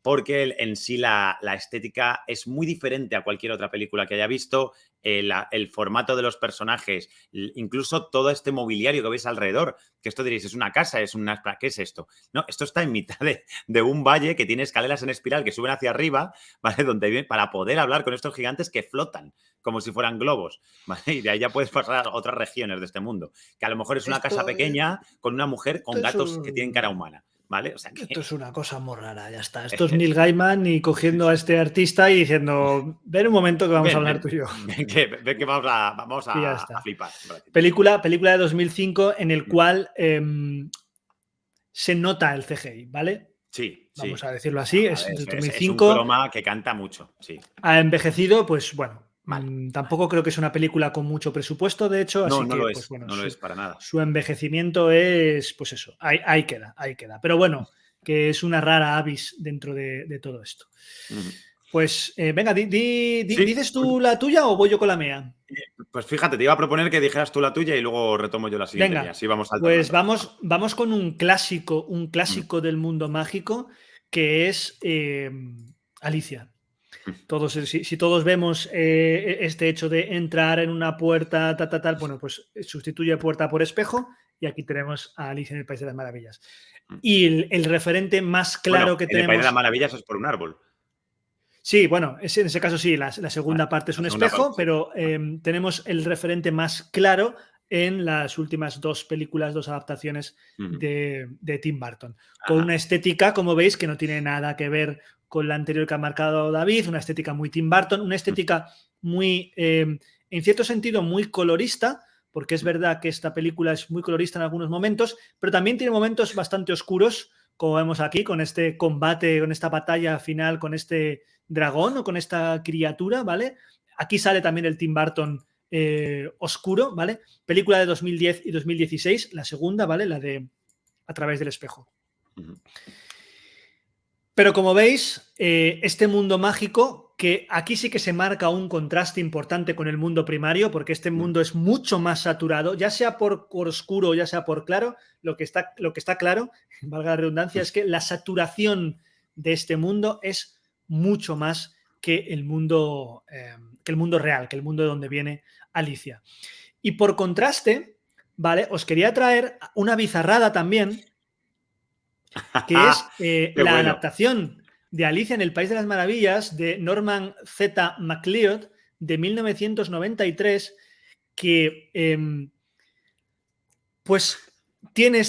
porque en sí la estética es muy diferente a cualquier otra película que haya visto. El formato de los personajes, incluso todo este mobiliario que veis alrededor, que esto diréis, es una casa, ¿qué es esto? No, esto está en mitad de un valle que tiene escaleras en espiral que suben hacia arriba, ¿vale? Para poder hablar con estos gigantes que flotan como si fueran globos, ¿vale? Y de ahí ya puedes pasar a otras regiones de este mundo, que a lo mejor es una casa Esto, pequeña con una mujer esto con es gatos que tienen cara un- humana, ¿vale? O sea Esto que es una cosa muy rara, ya está. Esto es Neil Gaiman y cogiendo a este artista y diciendo, ven un momento que vamos a ven, hablar ven, tú y yo. ven que vamos Y ya a está. flipar un ratito. Película de 2005 en el cual se nota el CGI, ¿vale? Sí, Vamos sí. a decirlo así, A es ver, del es un 2005. croma que canta mucho, sí. Ha envejecido, pues bueno, Mal, mal. tampoco creo que es una película con mucho presupuesto, de hecho, No, así no que, lo pues es, bueno, no lo es para nada. su envejecimiento es, pues eso, ahí queda, ahí queda. Pero bueno, que es una rara avis dentro de todo esto. Ujú. Pues venga, Sí, ¿dices tú la tuya o voy yo con la mía? pues fíjate, te iba a proponer que dijeras tú la tuya y luego retomo yo la siguiente mía. Venga, Así vamos pues alternando. vamos con un Mm, clásico del mundo mágico que es Alicia. mm. Todos, si todos vemos este hecho de entrar en una puerta, tal, bueno, pues sustituye puerta por espejo y aquí tenemos a Alicia en el País de las Maravillas. Mm. Y el referente más Bueno, claro que en el País de las tenemos, Maravillas es por un árbol. sí, bueno, en ese caso sí, la Vale, segunda parte es la un segunda parte, espejo, sí. pero Vale. tenemos el referente más claro en las últimas dos películas, dos adaptaciones Ujú. de Tim Burton, con una Ajá. estética, como veis, que no tiene nada que ver con la anterior que ha marcado David, una estética muy Tim Burton, una Mm, estética muy, en cierto sentido, muy colorista, porque es mm. verdad que esta película es muy colorista en algunos momentos, pero también tiene momentos bastante oscuros, como vemos aquí, con este combate, con esta batalla final, con este dragón o con esta criatura, ¿vale? Aquí sale también el Tim Burton oscuro, ¿vale? Película de 2010 y 2016, la segunda, ¿vale? La de A través del espejo. Ujú. Pero como veis, este mundo mágico, que aquí sí que se marca un contraste importante con el mundo primario, porque este Mm. mundo es mucho más saturado, ya sea por oscuro o ya sea por claro, lo que está claro, valga la redundancia, es que la saturación de este mundo es mucho más que el mundo real, que el mundo de donde viene Alicia. Y por contraste, ¿vale? Os quería traer una bizarrada también, que es Qué la bueno. adaptación de Alicia en el País de las Maravillas de Norman Z. MacLeod de 1993, que pues tiene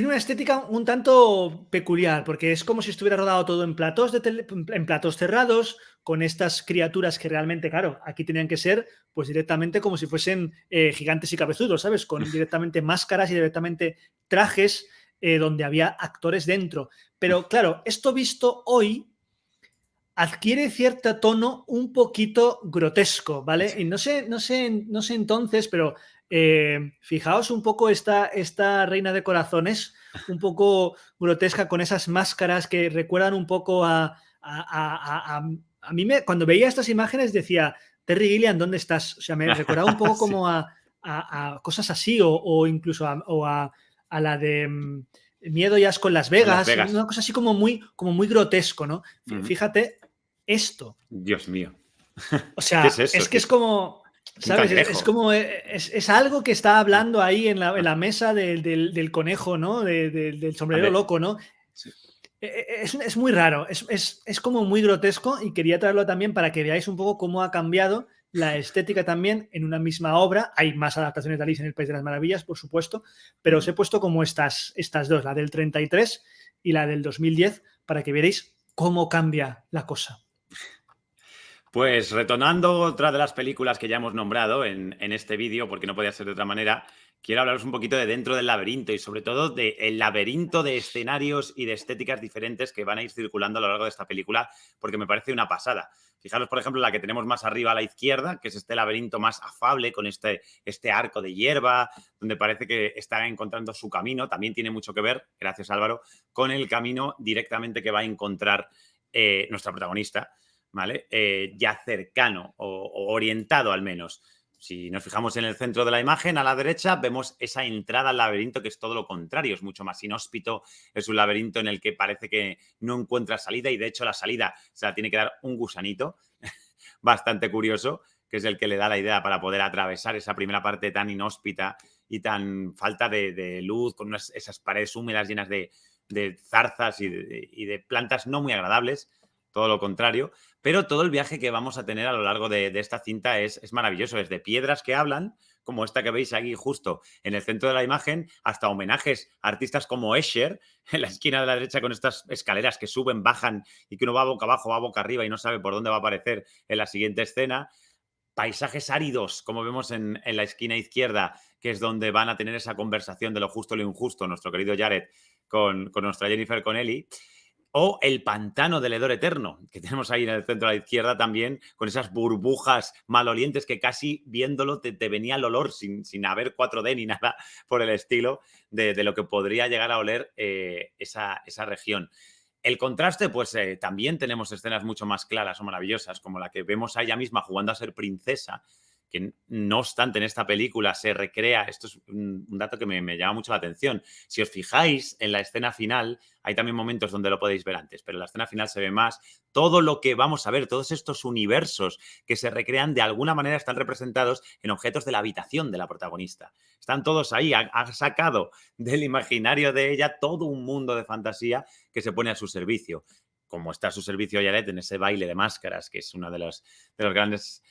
una estética un tanto peculiar, porque es como si estuviera rodado todo en en platos cerrados, con estas criaturas que realmente, claro, aquí tenían que ser pues directamente como si fuesen gigantes y cabezudos, ¿sabes? Con directamente máscaras y directamente trajes donde había actores dentro. Pero claro, esto visto hoy adquiere cierto tono un poquito grotesco, ¿vale? Y no sé entonces, pero fijaos un poco esta reina de corazones, un poco grotesca con esas máscaras que recuerdan un poco a mí cuando veía estas imágenes decía, Terry Gilliam, ¿dónde estás? O sea, me recordaba un poco Sí, como a cosas así o incluso a la de Miedo y Asco en Las en Las Vegas, Vegas. una cosa así como muy grotesco, ¿no? Ujú. Fíjate esto. Dios mío. O ¿Qué es sea, eso? es que es como, Un ¿sabes? Es cangrejo. como, es algo que está hablando ahí en la mesa del conejo, ¿no? Del sombrero Vale. loco, ¿no? Sí. Es muy raro, es como muy grotesco y quería traerlo también para que veáis un poco cómo ha cambiado la estética también en una misma obra. Hay más adaptaciones de Alicia en el País de las Maravillas, por supuesto, pero os Ujú. he puesto como estas dos, la del 33 y la del 2010, para que veáis cómo cambia la cosa. Pues retornando otra de las películas que ya hemos nombrado en este vídeo, porque no podía ser de otra manera, quiero hablaros un poquito de Dentro del laberinto y sobre todo del laberinto de escenarios y de estéticas diferentes que van a ir circulando a lo largo de esta película, porque me parece una pasada. Fijaros, por ejemplo, la que tenemos más arriba a la izquierda, que es este laberinto más afable con este arco de hierba, donde parece que está encontrando su camino. También tiene mucho que ver, gracias Álvaro, con el camino directamente que va a encontrar nuestra protagonista. ¿Vale? Ya cercano o orientado al menos. Si nos fijamos en el centro de la imagen, a la derecha, vemos esa entrada al laberinto que es todo lo contrario, es mucho más inhóspito, es un laberinto en el que parece que no encuentra salida y de hecho la salida se la tiene que dar un gusanito bastante curioso, que es el que le da la idea para poder atravesar esa primera parte tan inhóspita y tan falta de luz, con esas paredes húmedas llenas de zarzas y de plantas no muy agradables, todo lo contrario. Pero todo el viaje que vamos a tener a lo largo de esta cinta es maravilloso, desde piedras que hablan, como esta que veis aquí justo en el centro de la imagen, hasta homenajes a artistas como Escher, en la esquina de la derecha con estas escaleras que suben, bajan y que uno va boca abajo, va boca arriba y no sabe por dónde va a aparecer en la siguiente escena. Paisajes áridos, como vemos en la esquina izquierda, que es donde van a tener esa conversación de lo justo y lo injusto, nuestro querido Jared con nuestra Jennifer Connelly. O el pantano del hedor eterno, que tenemos ahí en el centro a la izquierda también, con esas burbujas malolientes que casi viéndolo te venía el olor sin haber 4D ni nada por el estilo de lo que podría llegar a oler esa región. El contraste, pues también tenemos escenas mucho más claras o maravillosas, como la que vemos a ella misma jugando a ser princesa, que no obstante en esta película se recrea, esto es un dato que me llama mucho la atención, si os fijáis en la escena final, hay también momentos donde lo podéis ver antes, pero en la escena final se ve más, todo lo que vamos a ver, todos estos universos que se recrean de alguna manera están representados en objetos de la habitación de la protagonista. Están todos ahí, ha sacado del imaginario de ella todo un mundo de fantasía que se pone a su servicio. Como está a su servicio Jared en ese baile de máscaras, que es uno de los grandes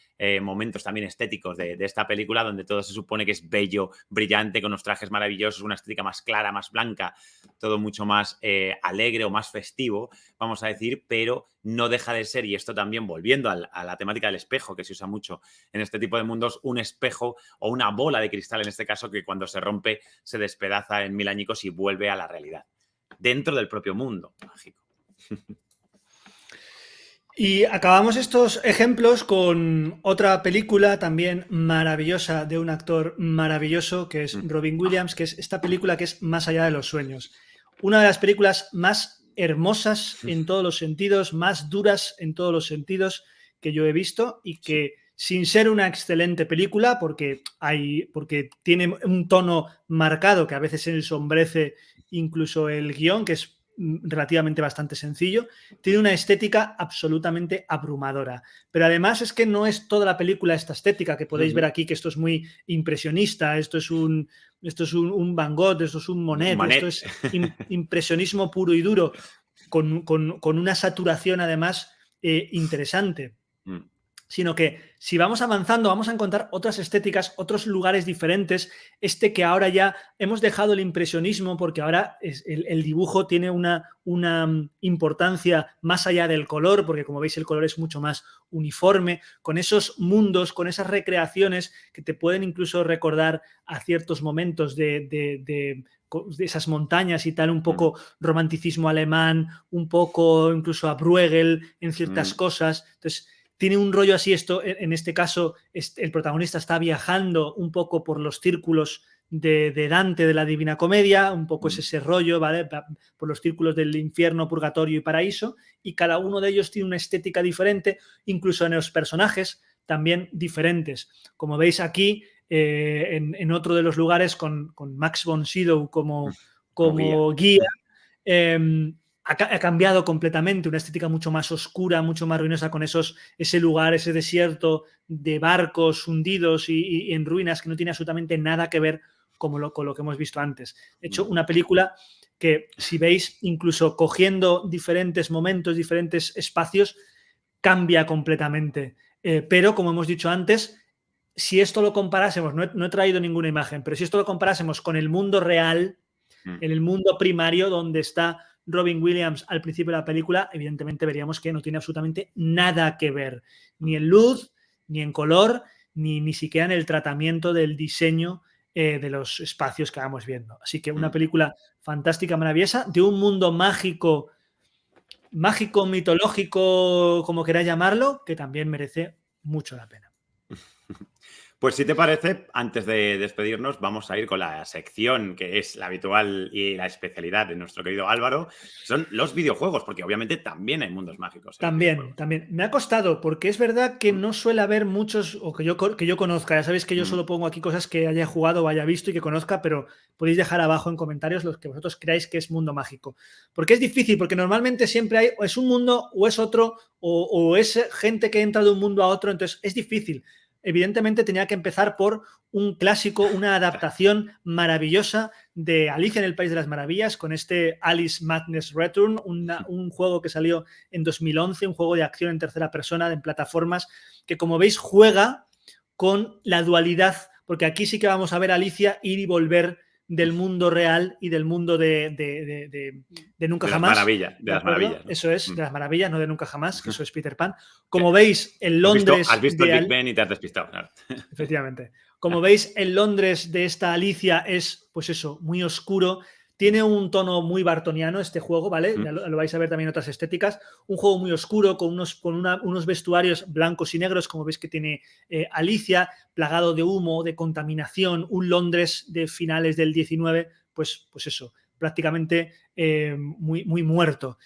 momentos también estéticos de esta película, donde todo se supone que es bello, brillante, con unos trajes maravillosos, una estética más clara, más blanca, todo mucho más alegre o más festivo, vamos a decir, pero no deja de ser, y esto también volviendo a la temática del espejo, que se usa mucho en este tipo de mundos, un espejo o una bola de cristal, en este caso, que cuando se rompe se despedaza en mil añicos y vuelve a la realidad, dentro del propio mundo mágico. Y acabamos estos ejemplos con otra película también maravillosa de un actor maravilloso que es Robin Williams, que es esta película que es Más allá de los sueños. Una de las películas más hermosas en todos los sentidos, más duras en todos los sentidos que yo he visto y que sin ser una excelente película, porque tiene un tono marcado que a veces ensombrece incluso el guión, que es relativamente bastante sencillo, tiene una estética absolutamente abrumadora. Pero además es que no es toda la película esta estética, que podéis ver aquí, que esto es muy impresionista, esto es un Van Gogh, esto es un Monet, esto es impresionismo puro y duro, con una saturación además interesante. Sino que si vamos avanzando vamos a encontrar otras estéticas, otros lugares diferentes. Que ahora ya hemos dejado el impresionismo porque ahora el dibujo tiene una importancia más allá del color, porque como veis el color es mucho más uniforme, con esos mundos, con esas recreaciones que te pueden incluso recordar a ciertos momentos de esas montañas y tal, un poco romanticismo alemán, un poco incluso a Bruegel en ciertas cosas. Entonces tiene un rollo así, en este caso el protagonista está viajando un poco por los círculos de Dante de la Divina Comedia, un poco es ese rollo, ¿vale? Por los círculos del infierno, purgatorio y paraíso, y cada uno de ellos tiene una estética diferente, incluso en los personajes también diferentes. Como veis aquí, en otro de los lugares con Max von Sydow como guía, ha cambiado completamente, una estética mucho más oscura, mucho más ruinosa, con ese lugar, ese desierto de barcos hundidos y en ruinas que no tiene absolutamente nada que ver con lo que hemos visto antes. De hecho, una película que, si veis, incluso cogiendo diferentes momentos, diferentes espacios, cambia completamente. Pero, como hemos dicho antes, si esto lo comparásemos, no he traído ninguna imagen, pero si esto lo comparásemos con el mundo real, en el mundo primario donde está Robin Williams al principio de la película, evidentemente veríamos que no tiene absolutamente nada que ver, ni en luz, ni en color, ni siquiera en el tratamiento del diseño de los espacios que vamos viendo. Así que una película fantástica, maravillosa, de un mundo mágico, mitológico, como queráis llamarlo, que también merece mucho la pena. Pues si te parece, antes de despedirnos, vamos a ir con la sección que es la habitual y la especialidad de nuestro querido Álvaro, que son los videojuegos, porque obviamente también hay mundos mágicos en los También, videojuegos. también. Me ha costado, porque es verdad que Mm, no suele haber muchos, o que yo conozca. Ya sabéis que yo mm, solo pongo aquí cosas que haya jugado o haya visto y que conozca, pero podéis dejar abajo en comentarios los que vosotros creáis que es mundo mágico. Porque es difícil, porque normalmente siempre hay, o es un mundo, o es otro, o es gente que entra de un mundo a otro, entonces es difícil. Evidentemente tenía que empezar por un clásico, una adaptación maravillosa de Alicia en el País de las Maravillas, con este Alice Madness Return, un juego que salió en 2011, un juego de acción en tercera persona en plataformas que, como veis, juega con la dualidad, porque aquí sí que vamos a ver a Alicia ir y volver del mundo real y del mundo de Nunca Jamás, de ¿de las acuerdo? maravillas, ¿no? Eso es, Mm. de las maravillas, no de Nunca Jamás, que eso es Peter Pan. Como Que veis, en has Londres visto el Big de... Ben y te has despistado, claro. Efectivamente. Como veis, el Londres de esta Alicia es, pues eso, muy oscuro. Tiene un tono muy bartoniano este juego, ¿vale? Ya lo vais a ver también en otras estéticas. Un juego muy oscuro, con unos vestuarios blancos y negros, como veis que tiene Alicia, plagado de humo, de contaminación, un Londres de finales del 19, pues eso, prácticamente muy, muy muerto.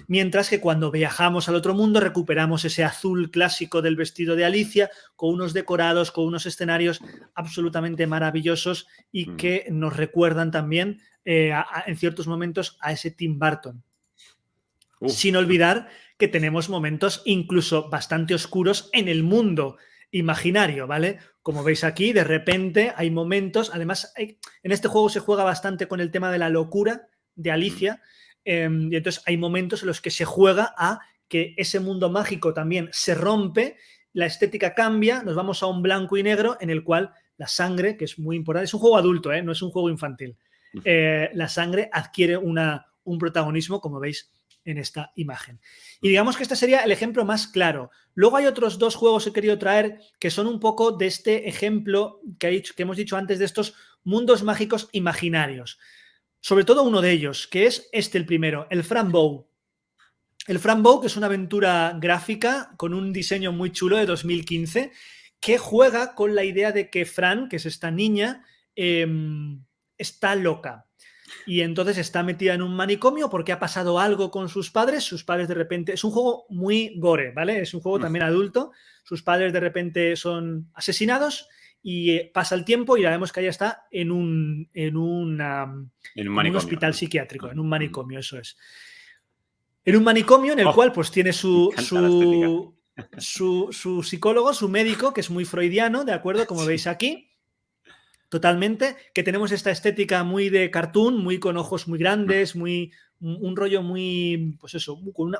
Mientras que cuando viajamos al otro mundo recuperamos ese azul clásico del vestido de Alicia, con unos decorados, con unos escenarios absolutamente maravillosos y que nos recuerdan también en ciertos momentos a ese Tim Burton. Sin olvidar que tenemos momentos incluso bastante oscuros en el mundo imaginario, ¿vale? Como veis aquí, de repente hay momentos, además en este juego se juega bastante con el tema de la locura de Alicia, y entonces hay momentos en los que se juega a que ese mundo mágico también se rompe, la estética cambia, nos vamos a un blanco y negro en el cual la sangre, que es muy importante, es un juego adulto, no es un juego infantil, la sangre adquiere un protagonismo, como veis en esta imagen. Y digamos que este sería el ejemplo más claro. Luego hay otros dos juegos que he querido traer que son un poco de este ejemplo que hemos dicho antes, de estos mundos mágicos imaginarios. Sobre todo uno de ellos, que es el primero, el Fran Bow. El Fran Bow, que es una aventura gráfica con un diseño muy chulo de 2015, que juega con la idea de que Fran, que es esta niña, está loca. Y entonces está metida en un manicomio porque ha pasado algo con sus padres. Sus padres de repente... Es un juego muy gore, ¿vale? Es un juego también adulto. Sus padres de repente son asesinados y pasa el tiempo y ya vemos que ella está en un como un manicomio, hospital ¿no? psiquiátrico, en un manicomio, eso es. En un manicomio en el cual pues tiene Me encanta la estética. su psicólogo, su médico, que es muy freudiano, ¿de acuerdo? Como veis aquí. Totalmente, que tenemos esta estética muy de cartoon, muy con ojos muy grandes, un rollo muy, pues eso, con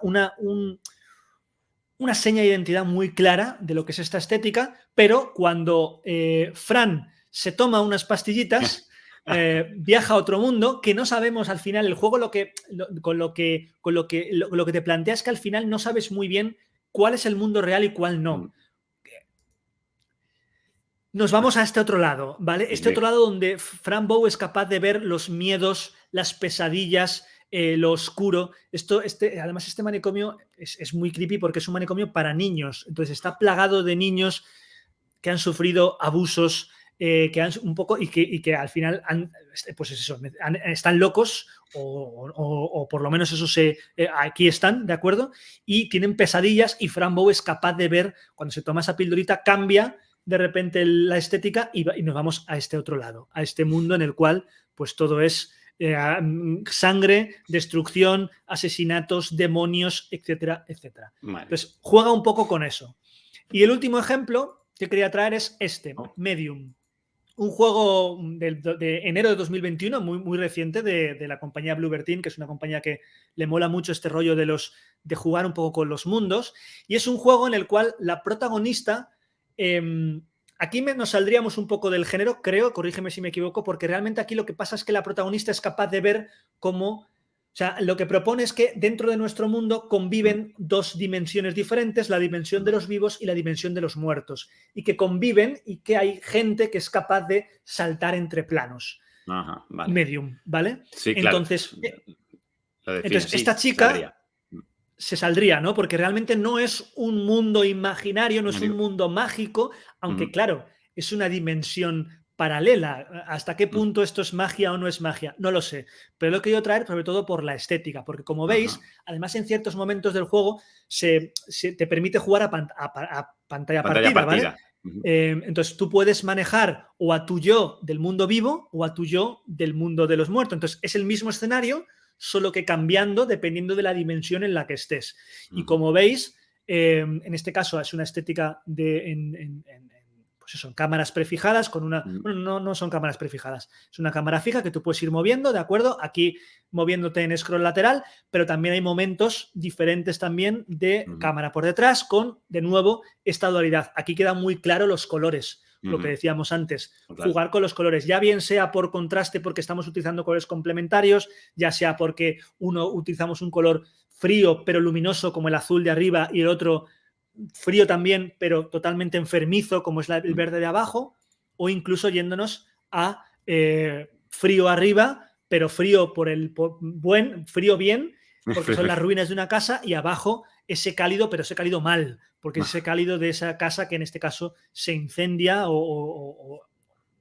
una seña de identidad muy clara de lo que es esta estética, pero cuando Fran se toma unas pastillitas, viaja a otro mundo que no sabemos al final. El juego con lo que te plantea es que al final no sabes muy bien cuál es el mundo real y cuál no. Nos vamos a este otro lado, ¿vale? Este otro lado donde Fran Bow es capaz de ver los miedos, las pesadillas, lo oscuro. Además, este manicomio es muy creepy porque es un manicomio para niños. Entonces está plagado de niños que han sufrido abusos, que han un poco y que al final pues eso, están locos o por lo menos eso aquí están, ¿de acuerdo? Y tienen pesadillas y Fran Bow es capaz de ver, cuando se toma esa pildorita, cambia de repente la estética y nos vamos a este otro lado, a este mundo en el cual pues todo es sangre, destrucción, asesinatos, demonios, etcétera, etcétera. Vale. Entonces juega un poco con eso. Y el último ejemplo que quería traer es Medium. Un juego de enero de 2021, muy, muy reciente, de la compañía Bloober Team, que es una compañía que le mola mucho este rollo de jugar un poco con los mundos. Y es un juego en el cual la protagonista... aquí nos saldríamos un poco del género, creo, corrígeme si me equivoco, porque realmente aquí lo que pasa es que la protagonista es capaz de ver cómo... O sea, lo que propone es que dentro de nuestro mundo conviven dos dimensiones diferentes, la dimensión de los vivos y la dimensión de los muertos, y que conviven y que hay gente que es capaz de saltar entre planos. Ajá, vale. Medium, ¿vale? Sí, claro. Entonces esta chica se saldría, ¿no? Porque realmente no es un mundo imaginario, no es un mundo mágico, aunque claro, es una dimensión paralela. ¿Hasta qué punto esto es magia o no es magia? No lo sé. Pero lo he querido traer sobre todo por la estética, porque como veis, además en ciertos momentos del juego te permite jugar a pantalla partida, ¿vale? Entonces tú puedes manejar o a tu yo del mundo vivo o a tu yo del mundo de los muertos. Entonces es el mismo escenario, solo que cambiando dependiendo de la dimensión en la que estés. Y como veis, en este caso es una estética pues eso, en cámaras prefijadas con una... Bueno, no son cámaras prefijadas, es una cámara fija que tú puedes ir moviendo, ¿de acuerdo? Aquí moviéndote en scroll lateral, pero también hay momentos diferentes también de cámara por detrás con, de nuevo, esta dualidad. Aquí quedan muy claros los colores, lo que decíamos antes, jugar con los colores, ya bien sea por contraste porque estamos utilizando colores complementarios, ya sea porque utilizamos un color frío pero luminoso como el azul de arriba y el otro frío también, pero totalmente enfermizo, como es el verde de abajo, o incluso yéndonos a frío arriba, pero frío frío bien, porque son las ruinas de una casa, y abajo ese cálido, pero ese cálido mal, porque es ese cálido de esa casa que en este caso se incendia o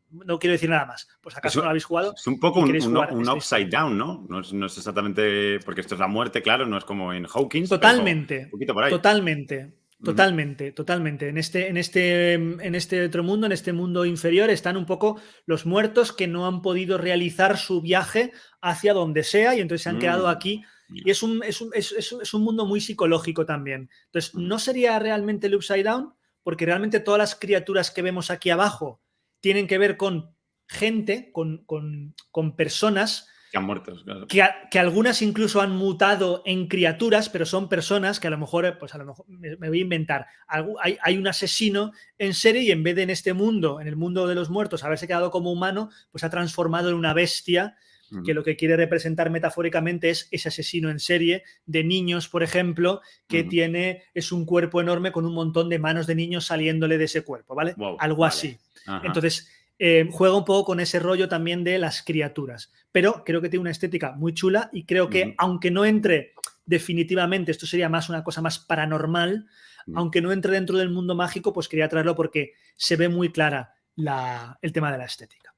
no quiero decir nada más. Pues acaso no lo habéis jugado. Es un poco un upside down, ¿no? No es exactamente... Porque esto es la muerte, claro, no es como en Hawkins. Totalmente. Un poquito por ahí. Totalmente. En este otro mundo, en este mundo inferior, están un poco los muertos que no han podido realizar su viaje hacia donde sea y entonces se han quedado aquí. Y es un mundo muy psicológico también. Entonces, no sería realmente el upside down, porque realmente todas las criaturas que vemos aquí abajo tienen que ver con gente, con personas que han muerto, claro. Que algunas incluso han mutado en criaturas, pero son personas que a lo mejor, pues a lo mejor me voy a inventar. Hay un asesino en serie y en vez de en este mundo, en el mundo de los muertos, haberse quedado como humano, pues ha transformado en una bestia que lo que quiere representar metafóricamente es ese asesino en serie de niños, por ejemplo, que es un cuerpo enorme con un montón de manos de niños saliéndole de ese cuerpo, ¿vale? Wow, algo así. Entonces, juega un poco con ese rollo también de las criaturas, pero creo que tiene una estética muy chula y creo que aunque no entre definitivamente, esto sería más una cosa más paranormal, aunque no entre dentro del mundo mágico, pues quería traerlo porque se ve muy clara el tema de la estética.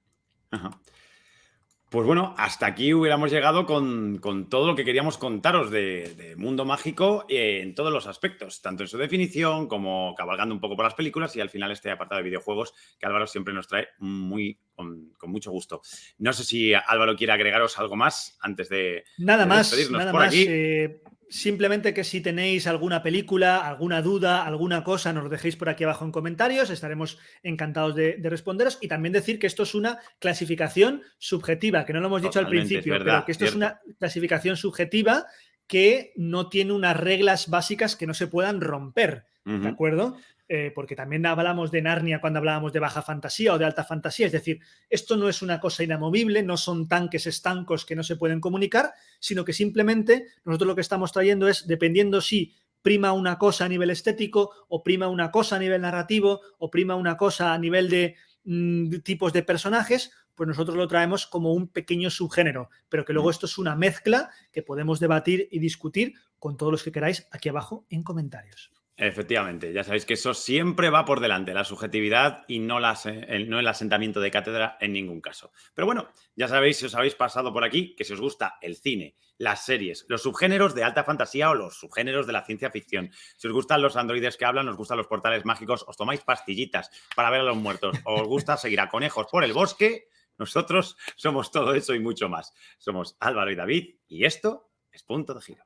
Pues bueno, hasta aquí hubiéramos llegado con todo lo que queríamos contaros de mundo mágico en todos los aspectos, tanto en su definición como cabalgando un poco por las películas y al final este apartado de videojuegos que Álvaro siempre nos trae con mucho gusto. No sé si Álvaro quiere agregaros algo más antes de despedirnos por aquí. Simplemente que si tenéis alguna película, alguna duda, alguna cosa, nos lo dejéis por aquí abajo en comentarios, estaremos encantados de responderos. Y también decir que esto es una clasificación subjetiva, que no lo hemos dicho al principio, pero que esto es una clasificación subjetiva que no tiene unas reglas básicas que no se puedan romper, ¿de acuerdo? Porque también hablamos de Narnia cuando hablábamos de baja fantasía o de alta fantasía, es decir, esto no es una cosa inamovible, no son tanques estancos que no se pueden comunicar, sino que simplemente nosotros lo que estamos trayendo es, dependiendo si prima una cosa a nivel estético o prima una cosa a nivel narrativo o prima una cosa a nivel de tipos de personajes, pues nosotros lo traemos como un pequeño subgénero, pero que luego esto es una mezcla que podemos debatir y discutir con todos los que queráis aquí abajo en comentarios. Efectivamente, ya sabéis que eso siempre va por delante, la subjetividad y no el asentamiento de cátedra en ningún caso. Pero bueno, ya sabéis, si os habéis pasado por aquí, que si os gusta el cine, las series, los subgéneros de alta fantasía o los subgéneros de la ciencia ficción, si os gustan los androides que hablan, os gustan los portales mágicos, os tomáis pastillitas para ver a los muertos, o os gusta seguir a conejos por el bosque, nosotros somos todo eso y mucho más. Somos Álvaro y David y esto es Punto de Giro.